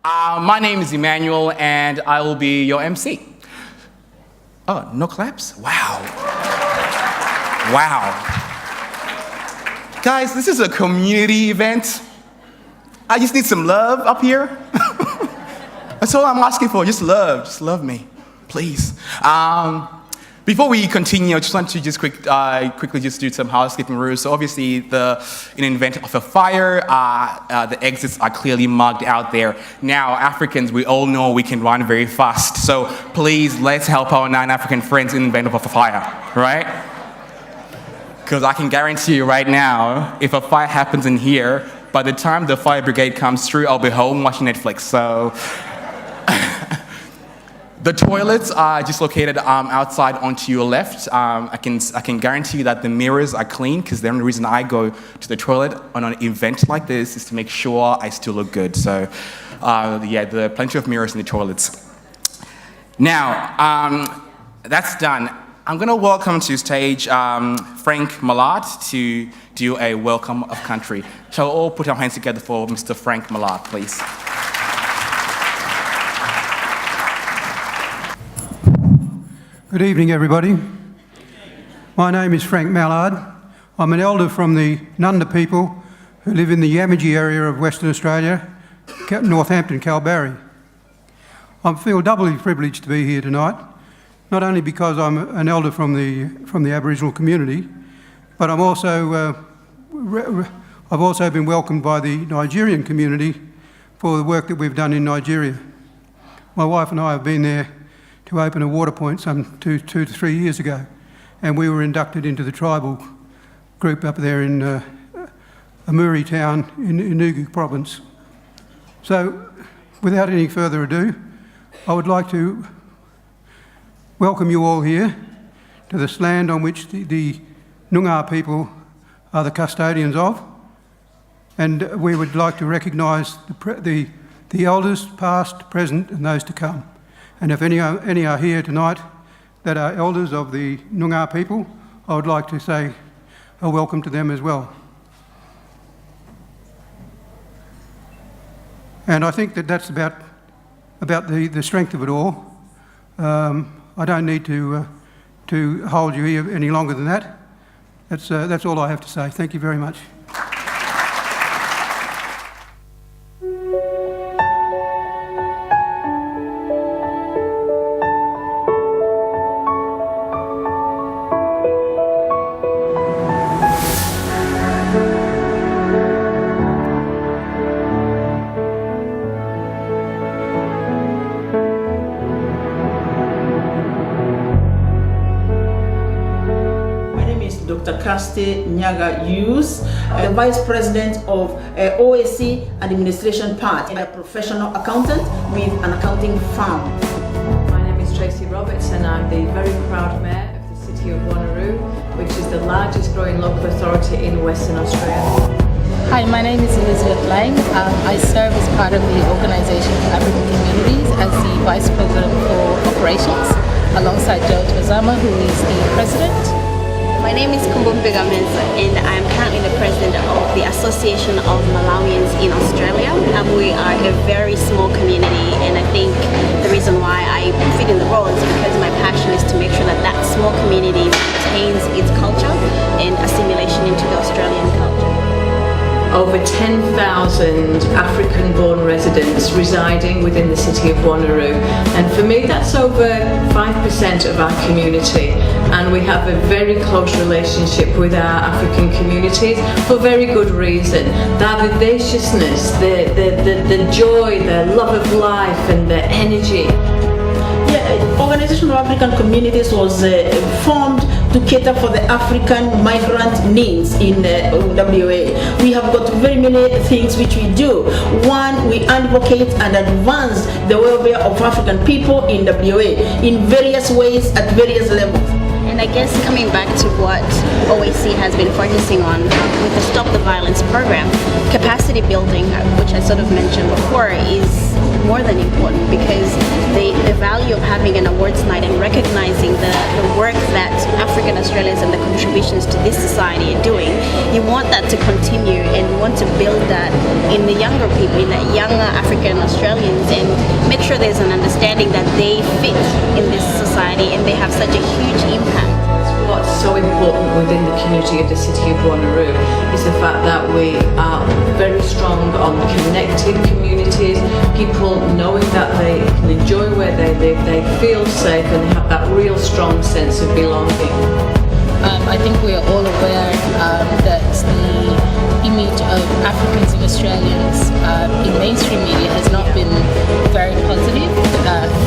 My name is Emmanuel, and I will be your MC. Oh, no claps? Wow. Wow. Guys, this is a community event. I just need some love up here. That's all I'm asking for, just love me, please. Before we continue, I just want to quickly just do some housekeeping rules. So obviously, in the event of a fire, the exits are clearly marked out there. Now, Africans, we all know we can run very fast. So please, let's help our non-African friends in the event of a fire, right? Because I can guarantee you right now, if a fire happens in here, by the time the fire brigade comes through, I'll be home watching Netflix. So. The toilets are just located outside onto your left. I can guarantee you that the mirrors are clean, because the only reason I go to the toilet on an event like this is to make sure I still look good. So yeah, there are plenty of mirrors in the toilets. Now, that's done. I'm gonna welcome to stage Frank Mallard to do a welcome of country. Shall we all put our hands together for Mr. Frank Mallard, please? Good evening, everybody. My name is Frank Mallard. I'm an elder from the Nunda people who live in the Yamaji area of Western Australia, Northampton, Kalbarri. I feel doubly privileged to be here tonight, not only because I'm an elder from the Aboriginal community, but I've also been welcomed by the Nigerian community for the work that we've done in Nigeria. My wife and I have been there to open a water point some two to 3 years ago, and we were inducted into the tribal group up there in Amuri town in Enugu province. So, without any further ado, I would like to welcome you all here to this land on which the Noongar people are the custodians of, and we would like to recognise the elders past, present and those to come. And if any are here tonight that are elders of the Noongar people, I would like to say a welcome to them as well. And I think that that's about the strength of it all. I don't need to hold you here any longer than that. That's all I have to say. Thank you very much. Nyaga Hughes, the Vice President of OAC Administration Part, and a professional accountant with an accounting firm. My name is Tracy Roberts, and I'm the very proud Mayor of the City of Wanneroo, which is the largest growing local authority in Western Australia. Hi, my name is Elizabeth Lang. I serve as part of the Organisation for African Communities as the Vice President for Operations, alongside George Ozama, who is the President. My name is Kumbumbiga Mensa, and I'm currently the president of the Association of Malawians in Australia. We are a very small community, and I think the reason why I fit in the role is because my passion is to make sure that that small community maintains its culture and assimilation into the Australian culture. Over 10,000 African-born residents residing within the city of Wanneroo, and for me that's over 5% of our community, and we have a very close relationship with our African communities for very good reason. That vivaciousness, the joy, the love of life and the energy. Yeah, Organisation of African Communities was formed to cater for the African migrant needs in WA. We have got very many things which we do. One, we advocate and advance the welfare of African people in WA in various ways at various levels. And I guess coming back to what OAC has been focusing on with the Stop the Violence program, capacity building, which I sort of mentioned before, is more than important, because the value of having an awards night and recognizing the work that African Australians and the contributions to this society are doing, you want that to continue, and you want to build that in the younger people, in the younger African Australians, and make sure there's an understanding that they fit in this society and they have such a huge impact. What's so important within the community of the city of Wanneroo is the fact that we are very strong on connected communities, people knowing that they can enjoy where they live, they feel safe, and they have that real strong sense of belonging. I think we are all aware that the image of Africans and Australians in mainstream media has not been very positive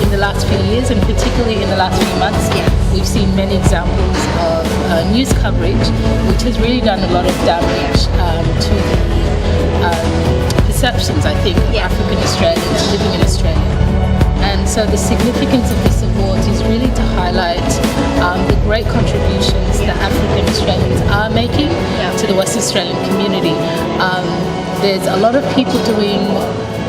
in the last few years, and particularly in the last few months. We've seen many examples of news coverage which has really done a lot of damage to the perceptions, I think, of African Australians living in Australia. And so the significance of this award is really to highlight the great contributions that African Australians are making to the West Australian community. There's a lot of people doing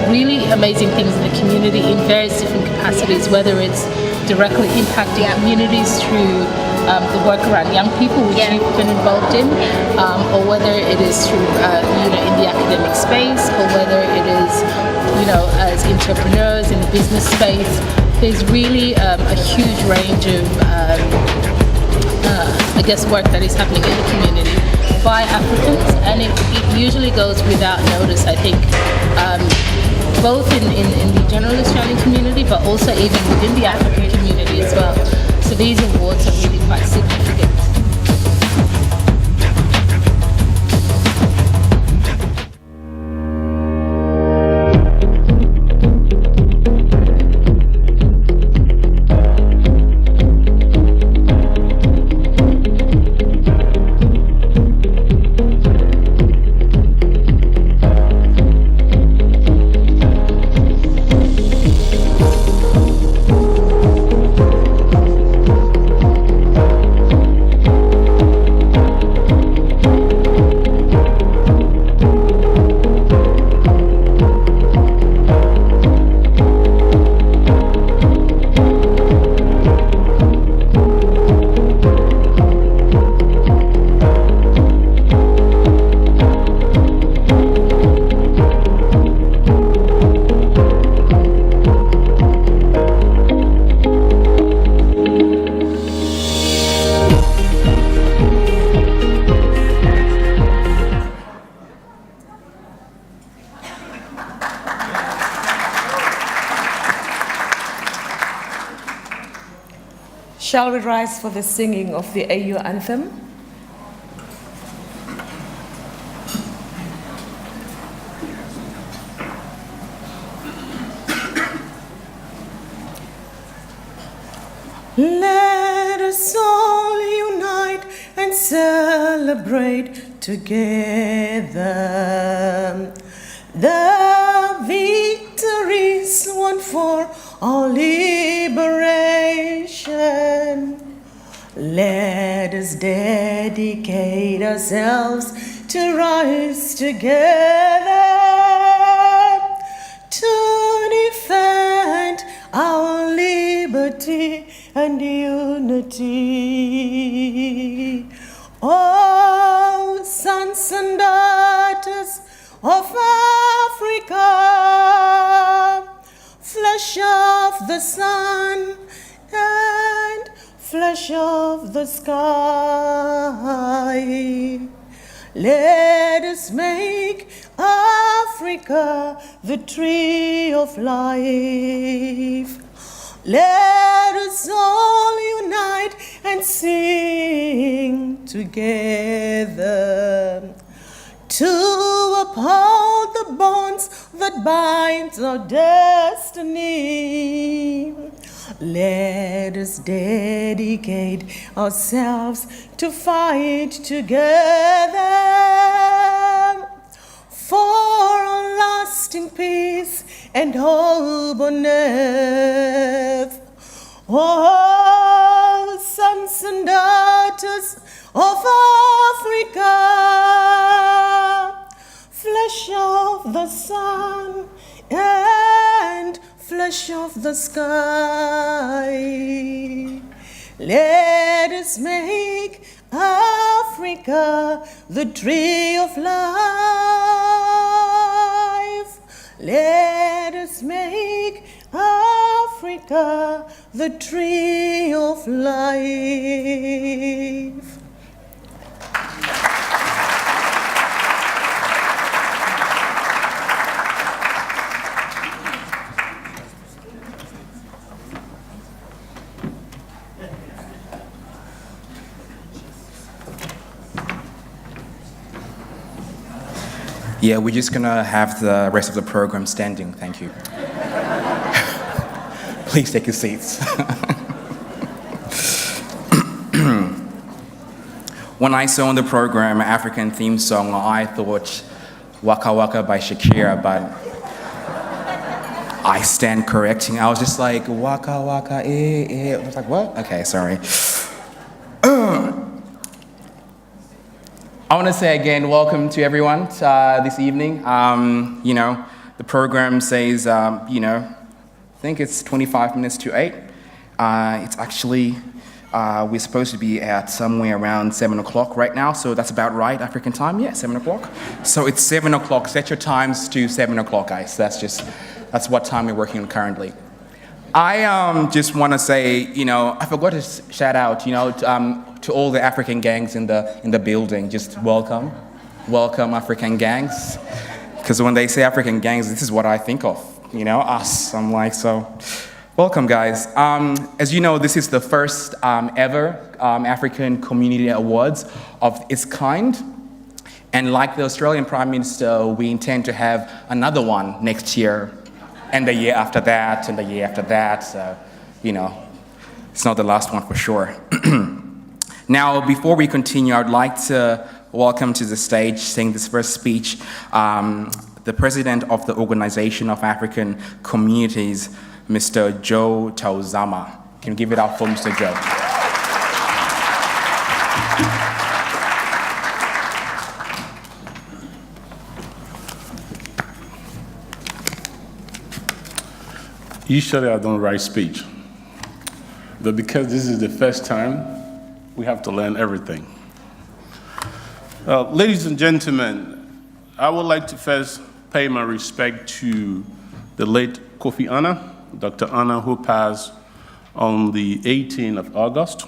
really amazing things in the community in various different capacities, whether it's directly impacting communities through the work around young people, which you've been involved in, or whether it is through, in the academic space, or whether it is, as entrepreneurs in the business space. There's really a huge range of, work that is happening in the community by Africans, and it usually goes without notice, I think, both in the general Australian community, but also even within the African community as well. So these awards are really quite significant. Shall we rise for the singing of the AU anthem? Let us all unite and celebrate together the victories won for our liberation. Let us dedicate ourselves to rise together to defend our liberty and unity. Oh, sons and daughters of Africa, flesh of the sun and flesh of the sky, let us make Africa the tree of life. Let us all unite and sing together to uphold the bonds that bind our destiny. Let us dedicate ourselves to fight together for a lasting peace and hope on earth. Oh, sons and daughters of Africa, flesh of the sun and flush of the sky. Let us make Africa the tree of life. Let us make Africa the tree of life. Yeah, we're just gonna have the rest of the program standing. Thank you. Please take your seats. When I saw on the program African theme song, I thought Waka Waka by Shakira, but I stand correcting. I was just like, Waka Waka, eh, eh. I was like, what? Okay, sorry. I want to say again, welcome to everyone this evening. You know, the program says, you know, I think it's 25 minutes to 8. It's actually, we're supposed to be at somewhere around 7 o'clock right now, so that's about right, African time, yeah, 7 o'clock. So it's 7 o'clock, set your times to 7 o'clock, guys. That's what time we're working on currently. I just want to say, you know, I forgot to shout out, you know, to all the African gangs in the building. Just welcome African gangs. Because when they say African gangs, this is what I think of, you know, us. I'm like, so, welcome guys. As you know, this is the first ever African Community Awards of its kind. And like the Australian Prime Minister, we intend to have another one next year, and the year after that, and the year after that. So, you know, it's not the last one for sure. Now, before we continue, I would like to welcome to the stage, saying this first speech, the president of the Organization of African Communities, Mr. Joe Tauzama. Can you give it up for Mr. Joe? Usually I don't write speech, but because this is the first time, we have to learn everything. Ladies and gentlemen, I would like to first pay my respect to the late Kofi Annan, Dr. Annan, who passed on the 18th of August.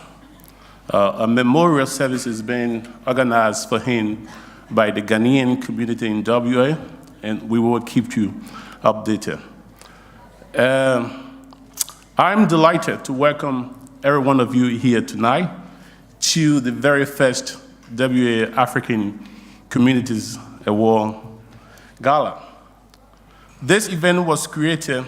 A memorial service is being organized for him by the Ghanaian community in WA, and we will keep you updated. I'm delighted to welcome every one of you here tonight to the very first WA African Communities Award Gala. This event was created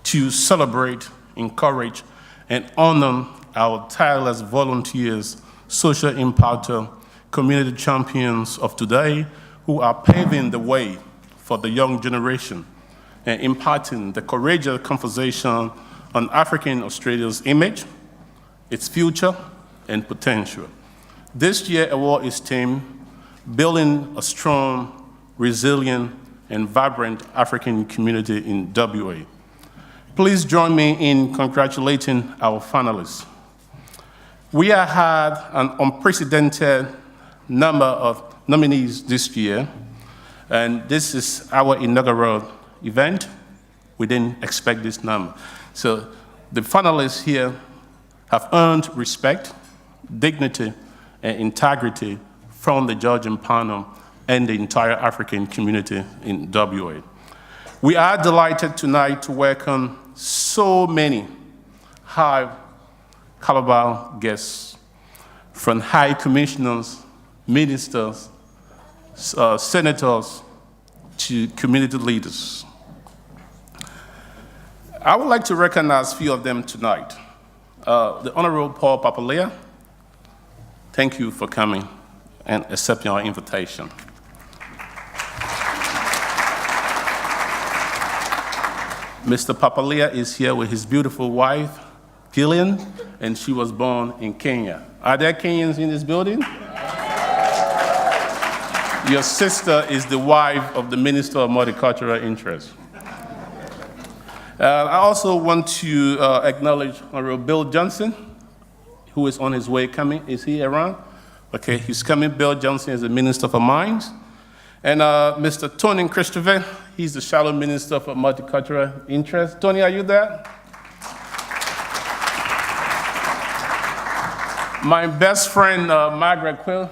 to celebrate, encourage, and honor our tireless volunteers, social impactors, community champions of today who are paving the way for the young generation and imparting the courageous conversation on African Australia's image, its future, and potential. This year's award is themed Building a Strong, Resilient, and Vibrant African Community in WA. Please join me in congratulating our finalists. We have had an unprecedented number of nominees this year, and this is our inaugural event. We didn't expect this number. So the finalists here have earned respect, dignity, and integrity from the judging panel and the entire African community in WA. We are delighted tonight to welcome so many high caliber guests, from high commissioners, ministers, senators, to community leaders. I would like to recognize a few of them tonight. The Honorable Paul Papalea, thank you for coming and accepting our invitation. Mr. Papalea is here with his beautiful wife, Gillian, and she was born in Kenya. Are there Kenyans in this building? Your sister is the wife of the Minister of Multicultural Interests. I also want to acknowledge Honorable Bill Johnson, who is on his way coming. Is he around? Okay, he's coming. Bill Johnson is the Minister for Mines. And Mr. Tony Christopher, he's the Shadow Minister for Multicultural Interest. Tony, are you there? My best friend, Margaret Quill,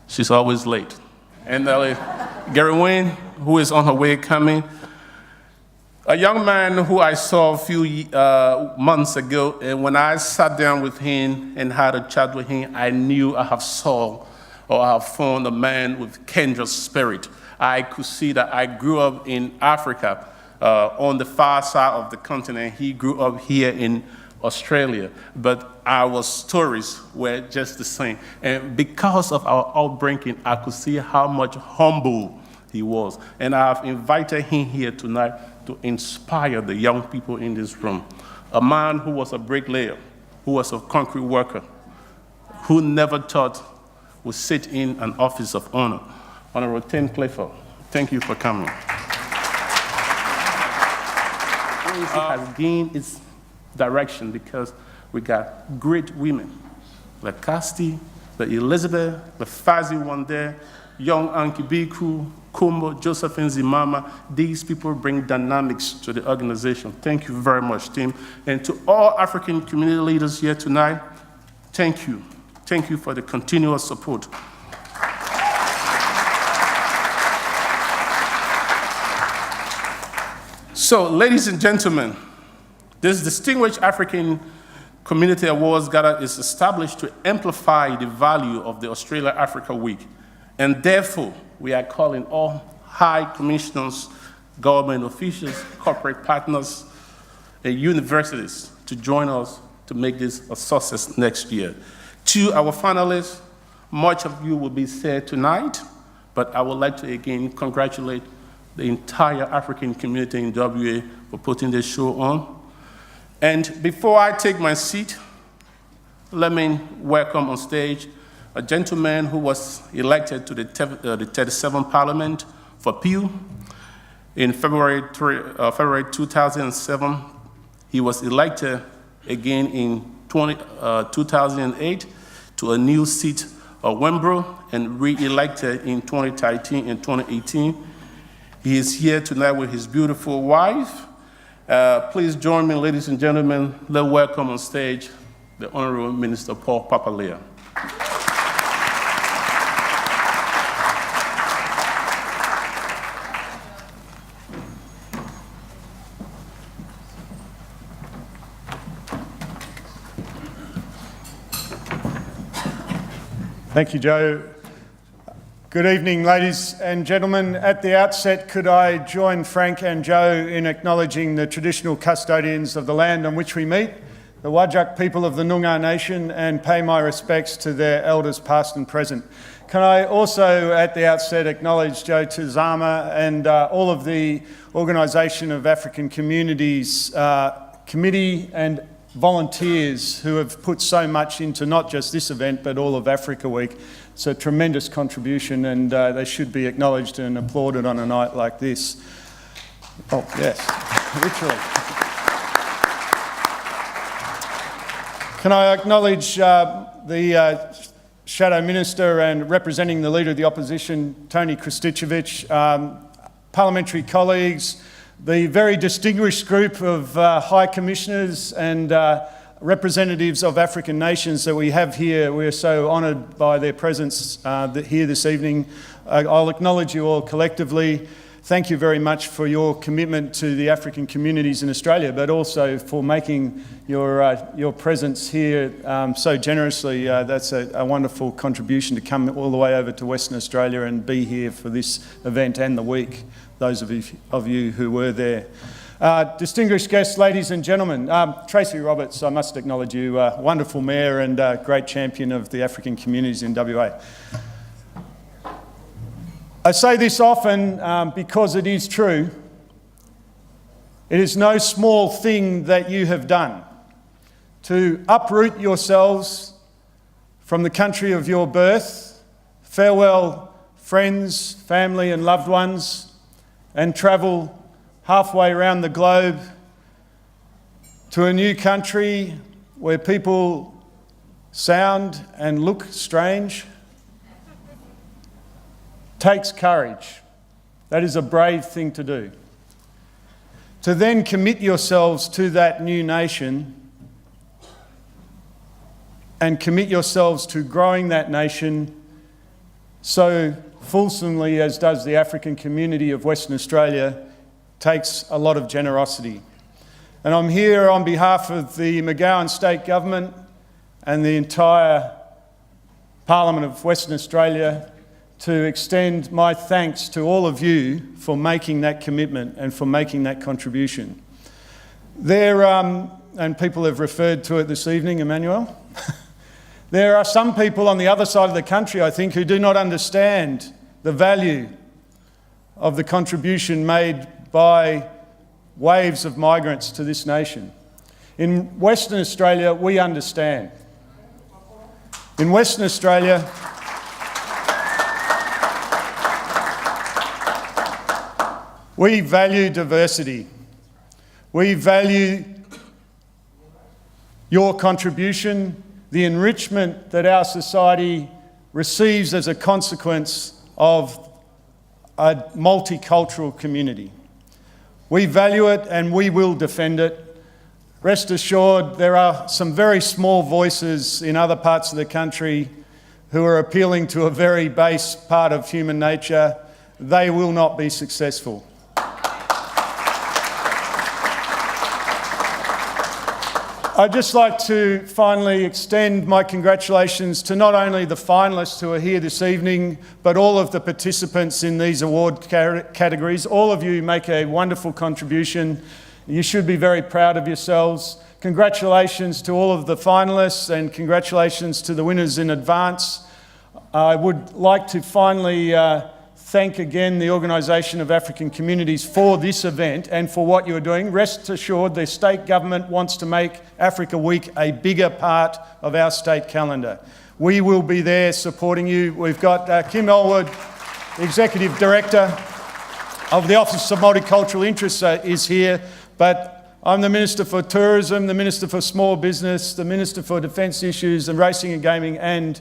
she's always late. And Gary Wayne, who is on her way coming. A young man who I saw a few months ago, and when I sat down with him and had a chat with him, I knew I have found a man with kindred spirit. I could see that I grew up in Africa, on the far side of the continent. He grew up here in Australia, but our stories were just the same. And because of our upbringing, I could see how much humble he was. And I have invited him here tonight to inspire the young people in this room. A man who was a bricklayer, who was a concrete worker, who never thought would sit in an office of honor. Honorable Tim Clifford, thank you for coming. OAC has gained its direction because we got great women, like Casti, like Elizabeth, like Fazi one there, young Anki Biku, Kumbo, Josephine Zimama. These people bring dynamics to the organization. Thank you very much, Tim. And to all African community leaders here tonight, thank you. Thank you for the continuous support. So, ladies and gentlemen, this Distinguished African Community Awards Gala is established to amplify the value of the Australia-Africa Week. And therefore, we are calling all high commissioners, government officials, corporate partners, and universities to join us to make this a success next year. To our finalists, much of you will be said tonight, but I would like to again congratulate the entire African community in WA for putting this show on. And before I take my seat, let me welcome on stage a gentleman who was elected to the 37th Parliament for Pew in February 2007. He was elected again in 2008 to a new seat of Wembro and re-elected in 2013 and 2018. He is here tonight with his beautiful wife. Please join me, ladies and gentlemen. Let's welcome on stage the Honorable Minister Paul Papalea. Thank you, Joe. Good evening, ladies and gentlemen. At the outset, could I join Frank and Joe in acknowledging the traditional custodians of the land on which we meet, the Whadjuk people of the Noongar Nation, and pay my respects to their elders past and present. Can I also, at the outset, acknowledge Joe Tuzama and all of the Organisation of African Communities committee and volunteers who have put so much into not just this event but all of Africa Week. It's a tremendous contribution and they should be acknowledged and applauded on a night like this. Oh yes, literally. Can I acknowledge the Shadow Minister and representing the Leader of the Opposition, Tony Krsticevic, parliamentary colleagues, the very distinguished group of High Commissioners and representatives of African nations that we have here. We are so honoured by their presence here this evening. I'll acknowledge you all collectively. Thank you very much for your commitment to the African communities in Australia, but also for making your presence here so generously. That's a wonderful contribution to come all the way over to Western Australia and be here for this event and the week, those of you who were there. Distinguished guests, ladies and gentlemen, Tracy Roberts, I must acknowledge you, wonderful mayor and great champion of the African communities in WA. I say this often because it is true. It is no small thing that you have done to uproot yourselves from the country of your birth, farewell friends, family and loved ones, and travel halfway around the globe to a new country where people sound and look strange takes courage. That is a brave thing to do. To then commit yourselves to that new nation and commit yourselves to growing that nation so fulsomely as does the African community of Western Australia takes a lot of generosity. And I'm here on behalf of the McGowan State Government and the entire Parliament of Western Australia to extend my thanks to all of you for making that commitment and for making that contribution. There, and people have referred to it this evening, Emmanuel, there are some people on the other side of the country, I think, who do not understand the value of the contribution made by waves of migrants to this nation. In Western Australia, we understand. In Western Australia, we value diversity. We value your contribution, the enrichment that our society receives as a consequence of a multicultural community. We value it and we will defend it. Rest assured, there are some very small voices in other parts of the country who are appealing to a very base part of human nature. They will not be successful. I'd just like to finally extend my congratulations to not only the finalists who are here this evening, but all of the participants in these award categories. All of you make a wonderful contribution. You should be very proud of yourselves. Congratulations to all of the finalists and congratulations to the winners in advance. I would like to finally thank again the Organisation of African Communities for this event and for what you're doing. Rest assured, the state government wants to make Africa Week a bigger part of our state calendar. We will be there supporting you. We've got Kim Elwood, the Executive Director of the Office of Multicultural Interests, is here, but I'm the Minister for Tourism, the Minister for Small Business, the Minister for Defence Issues and Racing and Gaming and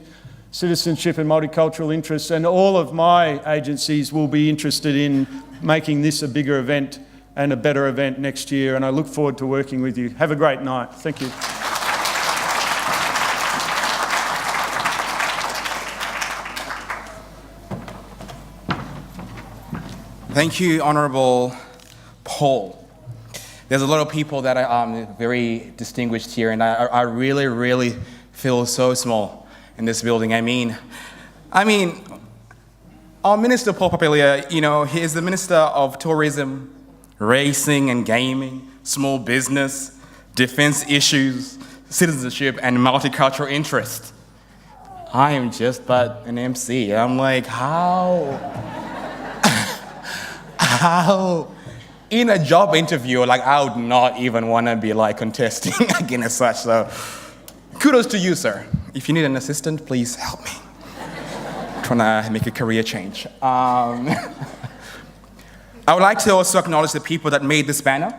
Citizenship and Multicultural Interests, and all of my agencies will be interested in making this a bigger event and a better event next year, and I look forward to working with you. Have a great night. Thank you. Thank you, Honourable Paul. There's a lot of people that are very distinguished here, and I really, really feel so small in this building. I mean, our Minister Paul Papalia, he is the Minister of Tourism, Racing and Gaming, Small Business, Defence Issues, Citizenship and Multicultural Interest. I am just but an MC. I'm like, how in a job interview, I would not even want to be contesting again as such, so kudos to you, sir. If you need an assistant, please help me. I'm trying to make a career change. I would like to also acknowledge the people that made this banner.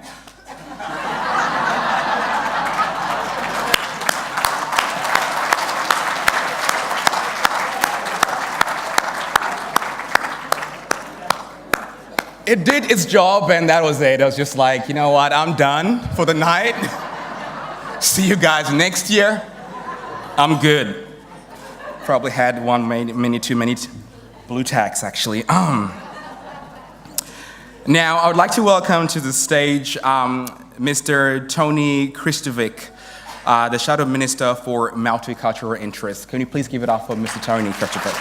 It did its job, and that was it. I was just like, you know what, I'm done for the night. See you guys next year. I'm good. Probably had too many blue tacks, actually. Now, I would like to welcome to the stage Mr. Tony Kristovic, the Shadow Minister for Multicultural Interests. Can you please give it up for Mr. Tony Kristovic?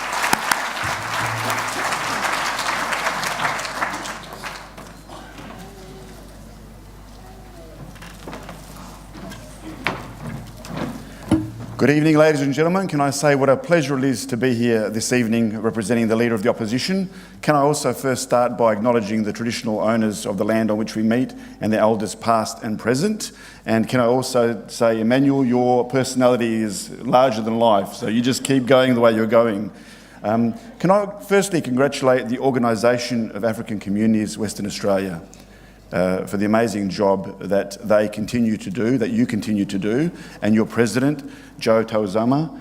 Good evening, ladies and gentlemen. Can I say what a pleasure it is to be here this evening representing the Leader of the Opposition. Can I also first start by acknowledging the traditional owners of the land on which we meet and their elders past and present. And can I also say, Emmanuel, your personality is larger than life, so you just keep going the way you're going. Can I firstly congratulate the Organisation of African Communities Western Australia. for the amazing job that they continue to do, that you continue to do, and your president, Joe Tawazama,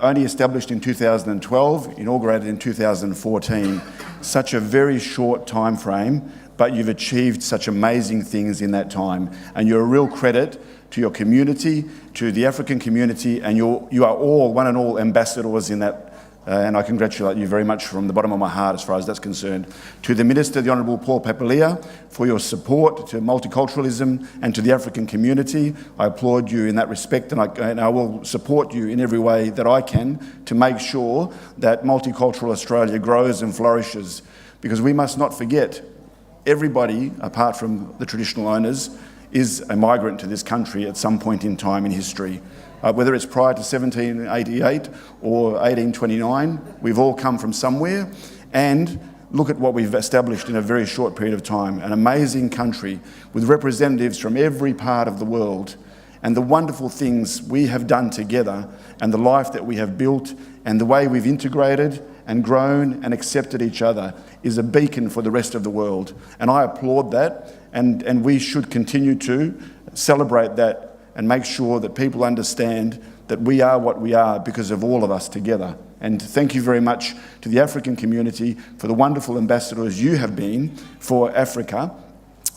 only established in 2012, inaugurated in 2014. Such a very short time frame, but you've achieved such amazing things in that time. And you're a real credit to your community, to the African community, and you are all, one and all, ambassadors in that. And I congratulate you very much from the bottom of my heart as far as that's concerned. To the Minister, the Honourable Paul Papalia, for your support to multiculturalism and to the African community. I applaud you in that respect, and I will support you in every way that I can to make sure that multicultural Australia grows and flourishes. Because we must not forget, everybody, apart from the traditional owners, is a migrant to this country at some point in time in history. Whether it's prior to 1788 or 1829, we've all come from somewhere, and look at what we've established in a very short period of time. An amazing country with representatives from every part of the world, and the wonderful things we have done together, and the life that we have built, and the way we've integrated and grown and accepted each other is a beacon for the rest of the world. And I applaud that, and we should continue to celebrate that and make sure that people understand that we are what we are because of all of us together. And thank you very much to the African community for the wonderful ambassadors you have been for Africa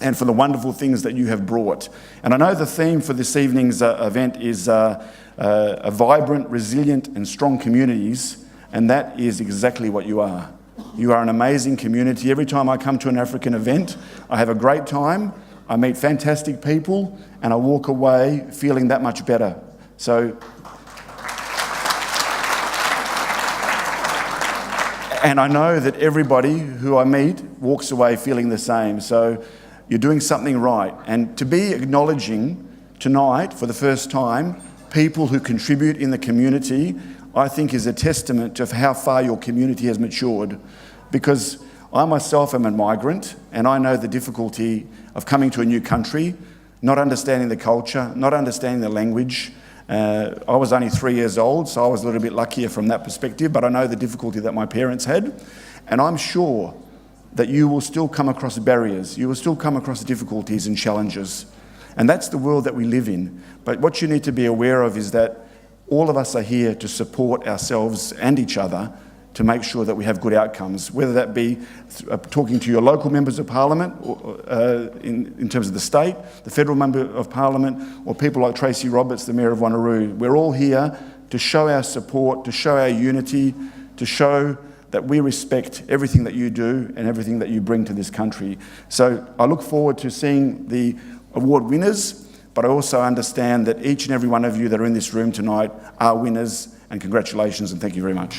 and for the wonderful things that you have brought. And I know the theme for this evening's event is a vibrant, resilient and strong communities, and that is exactly what you are. You are an amazing community. Every time I come to an African event, I have a great time, I meet fantastic people, and I walk away feeling that much better. So, and I know that everybody who I meet walks away feeling the same. So you're doing something right. And to be acknowledging tonight, for the first time, people who contribute in the community, I think is a testament to how far your community has matured. Because I myself am a migrant, and I know the difficulty of coming to a new country, not understanding the culture, not understanding the language. I was only 3 years old, so I was a little bit luckier from that perspective, but I know the difficulty that my parents had. And I'm sure that you will still come across barriers, you will still come across difficulties and challenges. And that's the world that we live in. But what you need to be aware of is that all of us are here to support ourselves and each other to make sure that we have good outcomes, whether that be talking to your local members of parliament in terms of the state, the federal member of parliament, or people like Tracy Roberts, the Mayor of Wanneroo. We're all here to show our support, to show our unity, to show that we respect everything that you do and everything that you bring to this country. So I look forward to seeing the award winners, but I also understand that each and every one of you that are in this room tonight are winners, and congratulations and thank you very much.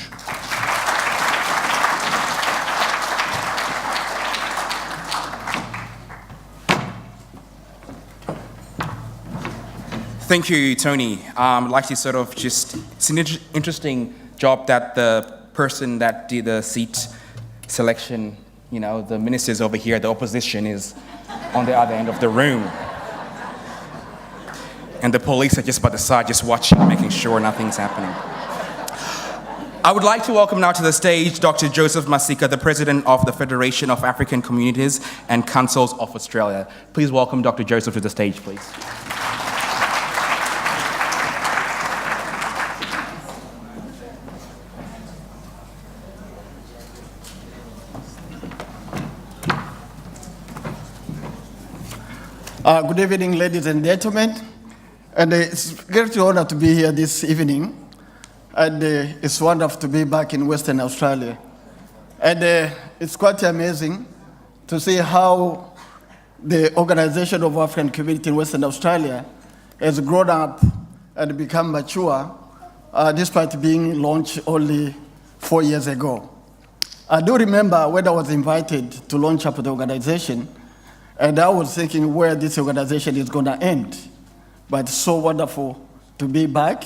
Thank you, Tony. I'd like to sort of just, it's an interesting job that the person that did the seat selection, you know, the ministers over here, the opposition is on the other end of the room. And the police are just by the side, just watching, making sure nothing's happening. I would like to welcome now to the stage Dr. Joseph Masika, the President of the Federation of African Communities and Councils of Australia. Please welcome Dr. Joseph to the stage, please. Good evening, ladies and gentlemen. And it's a great honor to be here this evening. And it's wonderful to be back in Western Australia. And it's quite amazing to see how the Organization of African Community in Western Australia has grown up and become mature, despite being launched only 4 years ago. I do remember when I was invited to launch up the organization, and I was thinking where this organization is going to end. But it's so wonderful to be back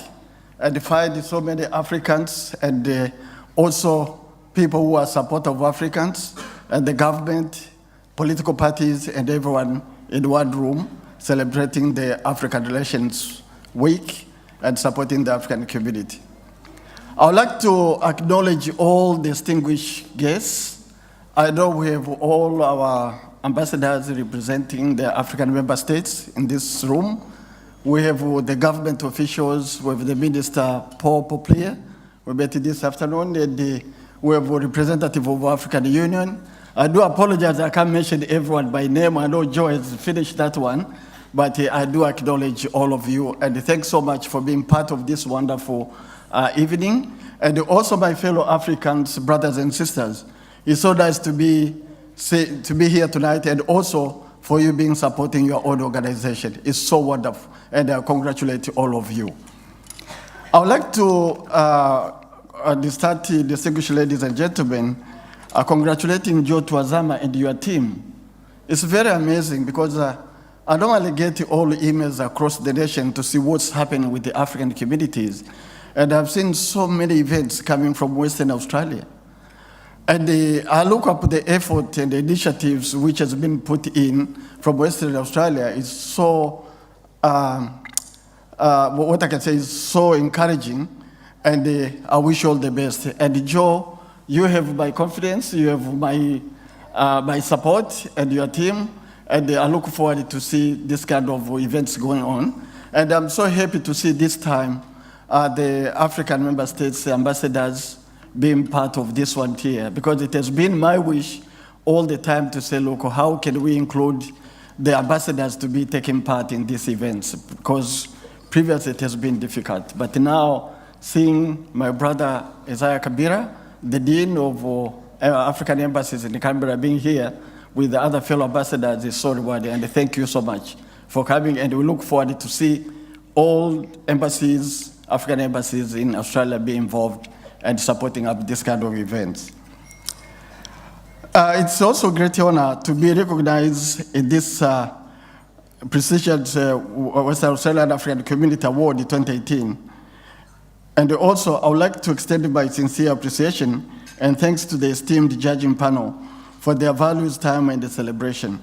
and find so many Africans and also people who are supportive of Africans and the government, political parties, and everyone in one room celebrating the African Relations Week and supporting the African community. I would like to acknowledge all distinguished guests. I know we have all our ambassadors representing the African member states in this room. We have the government officials, we have the Minister Paul Poplier, we met this afternoon, and we have a representative of African Union. I do apologize, I can't mention everyone by name. I know Joe has finished that one, but I do acknowledge all of you, and thanks so much for being part of this wonderful evening. And also my fellow Africans, brothers and sisters, it's so nice to be here tonight, and also for you being supporting your own organization. It's so wonderful, and I congratulate all of you. I would like to start, distinguished ladies and gentlemen, congratulating Joe Twazama and your team. It's very amazing because I normally get all emails across the nation to see what's happening with the African communities. And I've seen so many events coming from Western Australia. And I look up the effort and the initiatives which has been put in from Western Australia is so, what I can say is so encouraging, and I wish you all the best. And Joe, you have my confidence, you have my support and your team, and I look forward to see this kind of events going on. And I'm so happy to see this time the African member states ambassadors being part of this one here, because it has been my wish all the time to say, look, how can we include the ambassadors to be taking part in these events? Because previously it has been difficult. But now, seeing my brother Isaiah Kabira, the Dean of African Embassies in Canberra, being here with the other fellow ambassadors is so rewarding, and thank you so much for coming, and we look forward to see all embassies, African embassies in Australia be involved and supporting up this kind of events. It's also a great honor to be recognized in this prestigious Western Australian African Community Award 2018. And also, I would like to extend my sincere appreciation and thanks to the esteemed judging panel for their values, time, and the celebration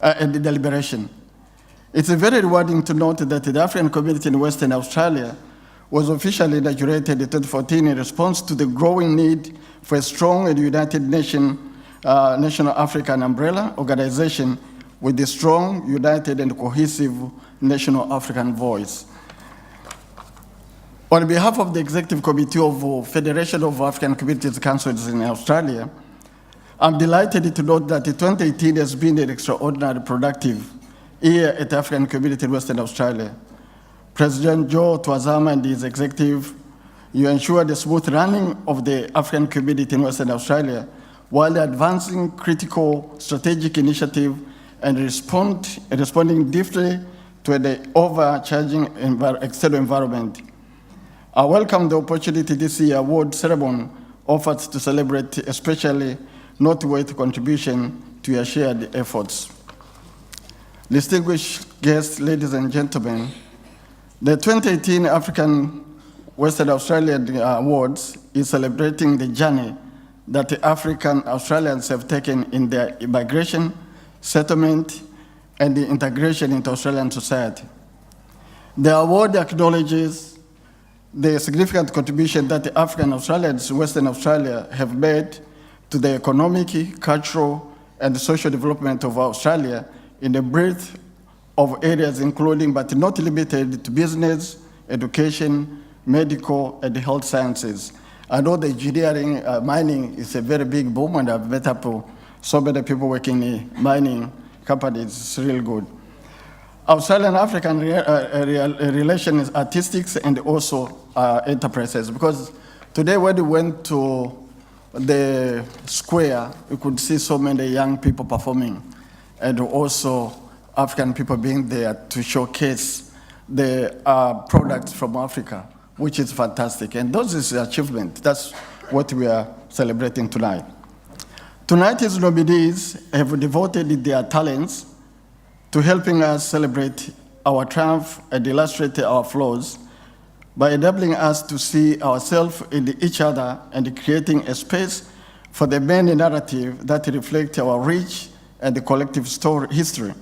and the deliberation. It's very rewarding to note that the African community in Western Australia was officially inaugurated in 2014 in response to the growing need for a strong and united national African umbrella organization with a strong, united, and cohesive national African voice. On behalf of the Executive Committee of Federation of African Communities Councils in Australia, I'm delighted to note that 2018 has been an extraordinarily productive year at the African community in Western Australia. President Joe Twazama and his executive, you ensured the smooth running of the African community in Western Australia while advancing critical strategic initiative and responding deftly to the overcharging external environment. I welcome the opportunity this year award ceremony offers to celebrate especially noteworthy contribution to your shared efforts. Distinguished guests, ladies and gentlemen, the 2018 African Western Australian Awards is celebrating the journey that the African Australians have taken in their immigration, settlement, and the integration into Australian society. The award acknowledges the significant contribution that the African Australians in Western Australia have made to the economic, cultural, and social development of Australia in a breadth of areas including, but not limited to, business, education, medical, and health sciences. I know the engineering, mining is a very big boom, and I've met up so many people working in mining companies. It's really good. Australian-African relations, artistics, and also enterprises. Because today when we went to the square, we could see so many young people performing, and also African people being there to showcase the products from Africa, which is fantastic. And those is the achievement. That's what we are celebrating tonight. Tonight's nominees have devoted their talents to helping us celebrate our triumph and illustrate our flaws by enabling us to see ourselves in each other and creating a space for the main narrative that reflects our rich and collective history.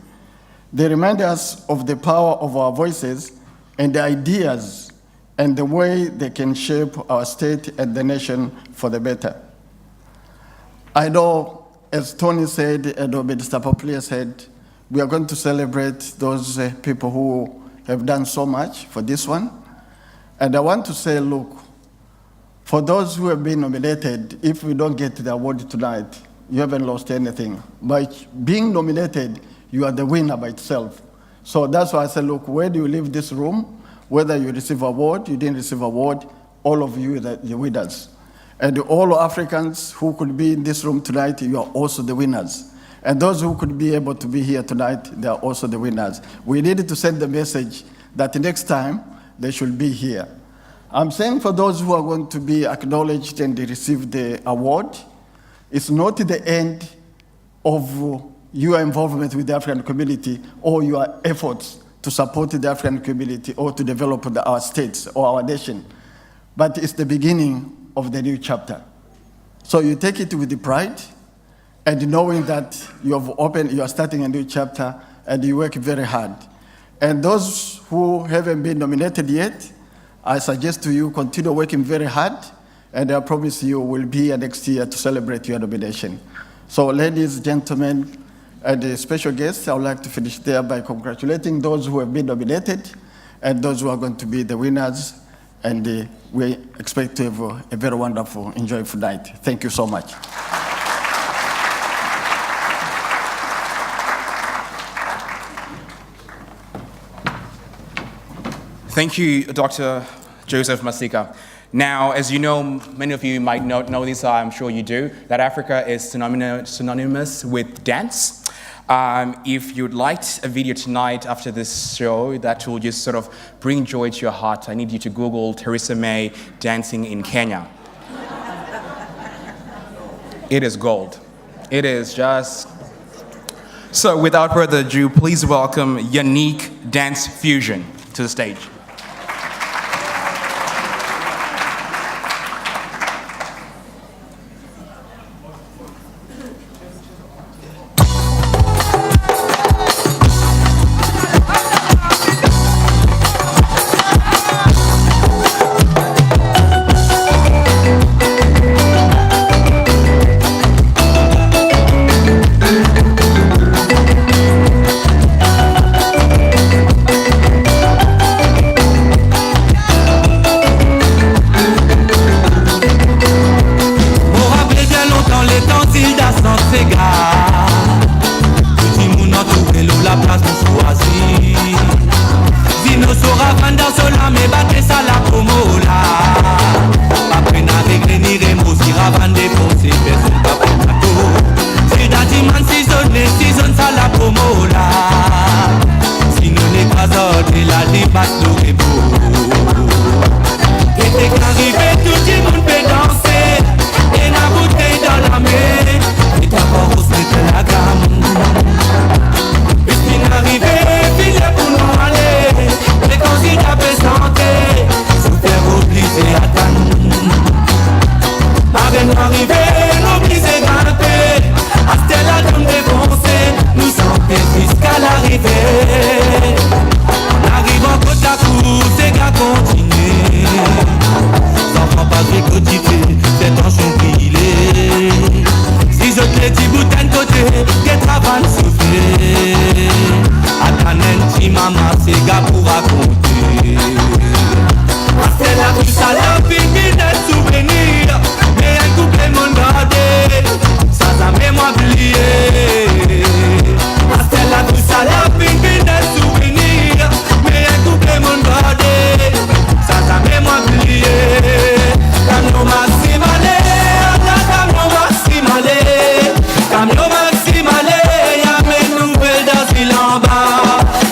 They remind us of the power of our voices and the ideas and the way they can shape our state and the nation for the better. I know as Tony said, and Mr. Poplier said, we are going to celebrate those people who have done so much for this one. And I want to say, look, for those who have been nominated, if we don't get the award tonight, you haven't lost anything. By being nominated, you are the winner by itself. So that's why I said, look, where do you leave this room? Whether you receive award, you didn't receive award, all of you are the winners. And all Africans who could be in this room tonight, you are also the winners. And those who could be able to be here tonight, they are also the winners. We needed to send the message that next time, they should be here. I'm saying for those who are going to be acknowledged and receive the award, it's not the end of your involvement with the African community or your efforts to support the African community or to develop our states or our nation, but it's the beginning of the new chapter. So you take it with the pride and knowing that you are starting a new chapter and you work very hard. And those who haven't been nominated yet, I suggest to you continue working very hard, and I promise you will be here next year to celebrate your nomination. So ladies, gentlemen, and the special guests, I would like to finish there by congratulating those who have been nominated and those who are going to be the winners. And we expect to have a very wonderful, enjoyable night. Thank you so much. Thank you, Dr. Joseph Masika. Now, as you know, many of you might not know this, I'm sure you do, that Africa is synonymous with dance. If you'd like a video tonight after this show that will just sort of bring joy to your heart, I need you to Google Theresa May dancing in Kenya. It is gold. It is just... So without further ado, please welcome Yannick Dance Fusion to the stage.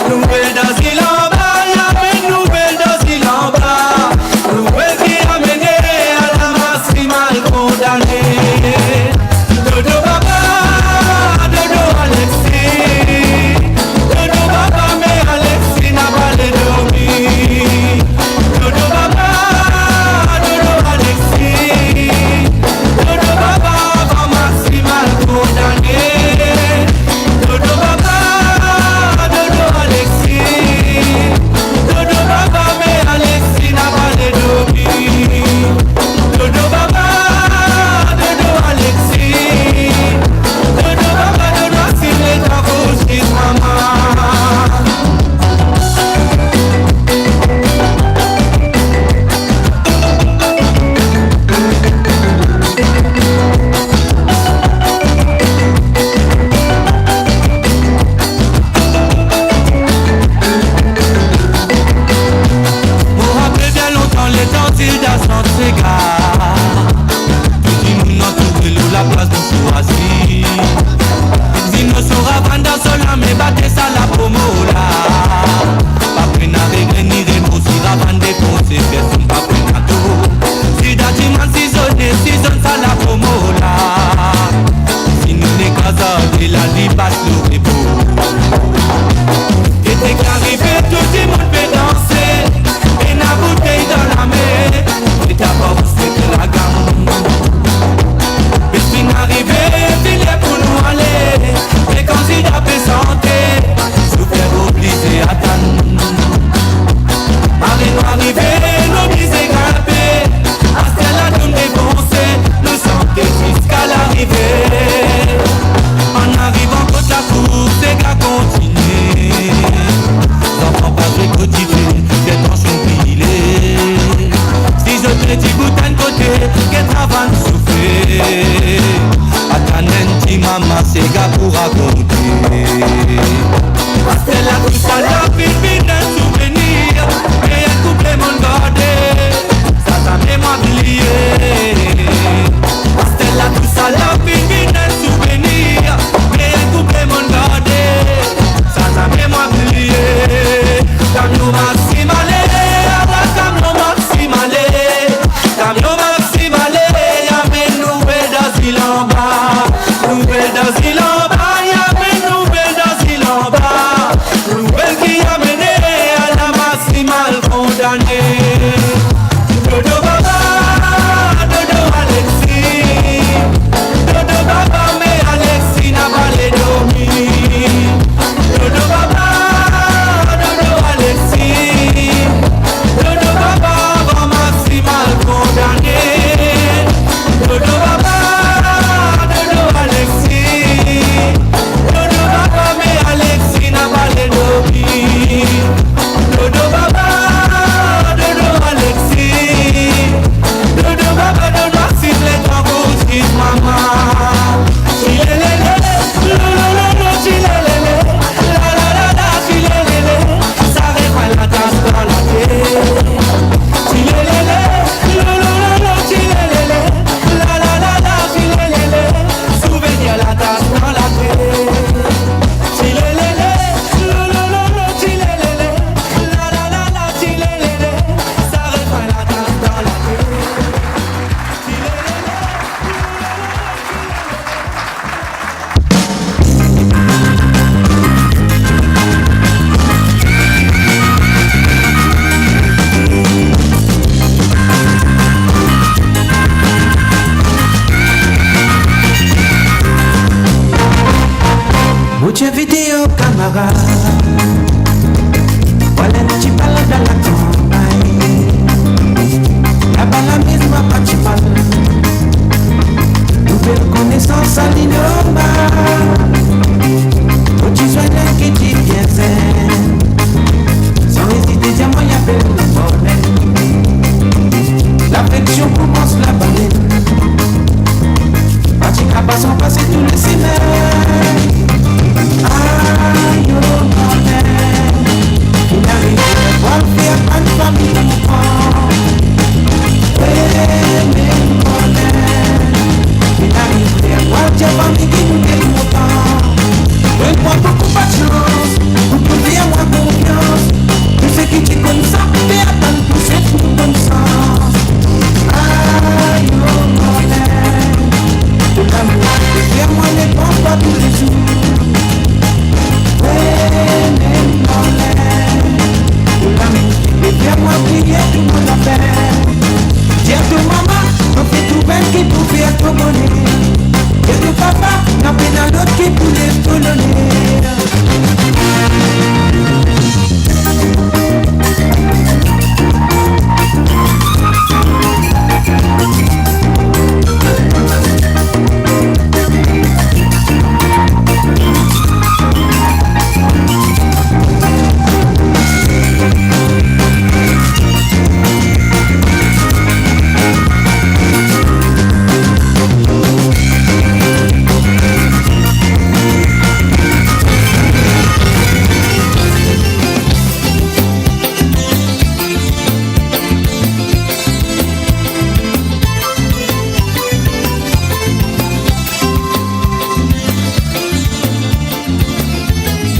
Nouvelle cambio maximale, ahora cambio maximale, cambio maximale, ya me nube da silamba, nube da silamba, ya me nube da silamba, nube qui amène à la maximale condamnée. Dodo baba, dodo Alexis, dodo baba me Alexis na balé dormi. Dodo baba, dodo Alexis, dodo baba va maximal condamné. Dodo baba, dodo Alexis, dodo baba me Alexis na balé dormi. Dodo baba, dodo Alexis, dodo baba dodo siffle ton boutique maman. Chilelele, lololo, chilelele, la la la la, chilelele, ça réveille la tasse dans la tête. Chilelele, lololo, chilelele, la la la la, chilelele, souvenir la tasse dans la tête. Chilelele, lololo, chilelele, la la la la, chilelele, ça réveille la tasse dans la tête. Mucha video cámara, voilà un petit bal dans la campagne, là-bas la misma pachipal, nouvelle connaissance à l'inoma, où tu sois là qui t'y viens, sans hésiter, dis-moi y'a pas le bordel, l'affection commence la baleine, Pachika passe en passer tous les semaines. Aïe, oh, bordel, il arrive à voir faire pas de famille, mais bordel, il arrive à voir ta famille qui nous fait longtemps. Donne-moi beaucoup pas de chance, vous pouvez avoir confiance. Tous ceux qui te connaissent, ça peut attendre pour cette bonne sens. Aïe, oh, bordel, tout l'amour que faire moi ne prend pas tous les jours. Et viens-moi prier tout mon appel. Dire de maman, on fait tout bien qui pouvait être bonnet. Et de papa, n'a pas d'un autre qui pouvait être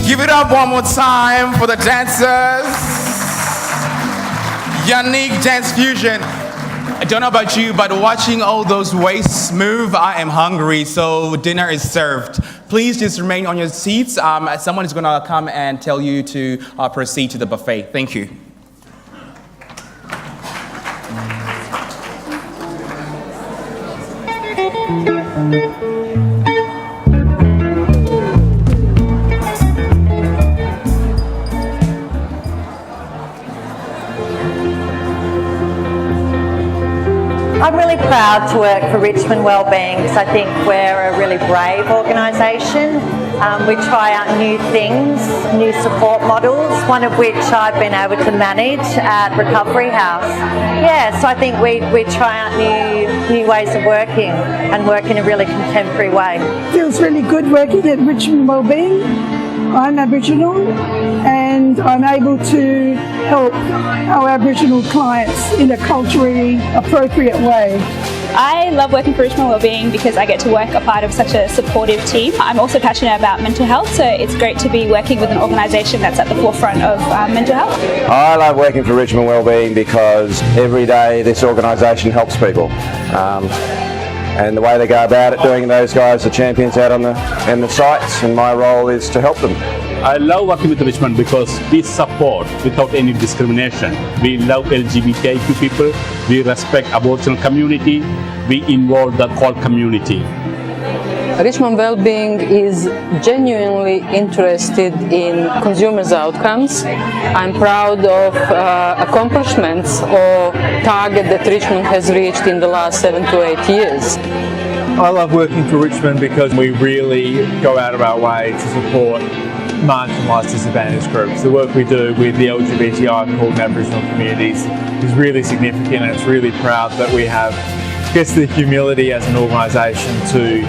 Give it up one more time for the dancers. Unique dance fusion. I don't know about you, but watching all those waists move, I am hungry, so dinner is served. Please just remain on your seats. Someone is gonna come and tell you to proceed to the buffet. Thank you. I'm really proud to work for Richmond Wellbeing because I think we're a really brave organisation. We try out new things, new support models, one of which I've been able to manage at Recovery House. Yeah, so I think we try out new ways of working and work in a really contemporary way. Feels really good working at Richmond Wellbeing. I'm Aboriginal and I'm able to help our Aboriginal clients in a culturally appropriate way. I love working for Richmond Wellbeing because I get to work a part of such a supportive team. I'm also passionate about mental health, so it's great to be working with an organisation that's at the forefront of mental health. I love working for Richmond Wellbeing because every day this organisation helps people. And the way they go about it, doing those guys are champions out in the sites, and my role is to help them. I love working with Richmond because we support without any discrimination. We love LGBTIQ people, we respect Aboriginal community, we involve the whole community. Richmond Wellbeing is genuinely interested in consumers' outcomes. I'm proud of accomplishments or target that Richmond has reached in the last 7 to 8 years. I love working for Richmond because we really go out of our way to support marginalised, disadvantaged groups. The work we do with the LGBTI called Aboriginal communities is really significant, and it's really proud that we have the humility as an organisation to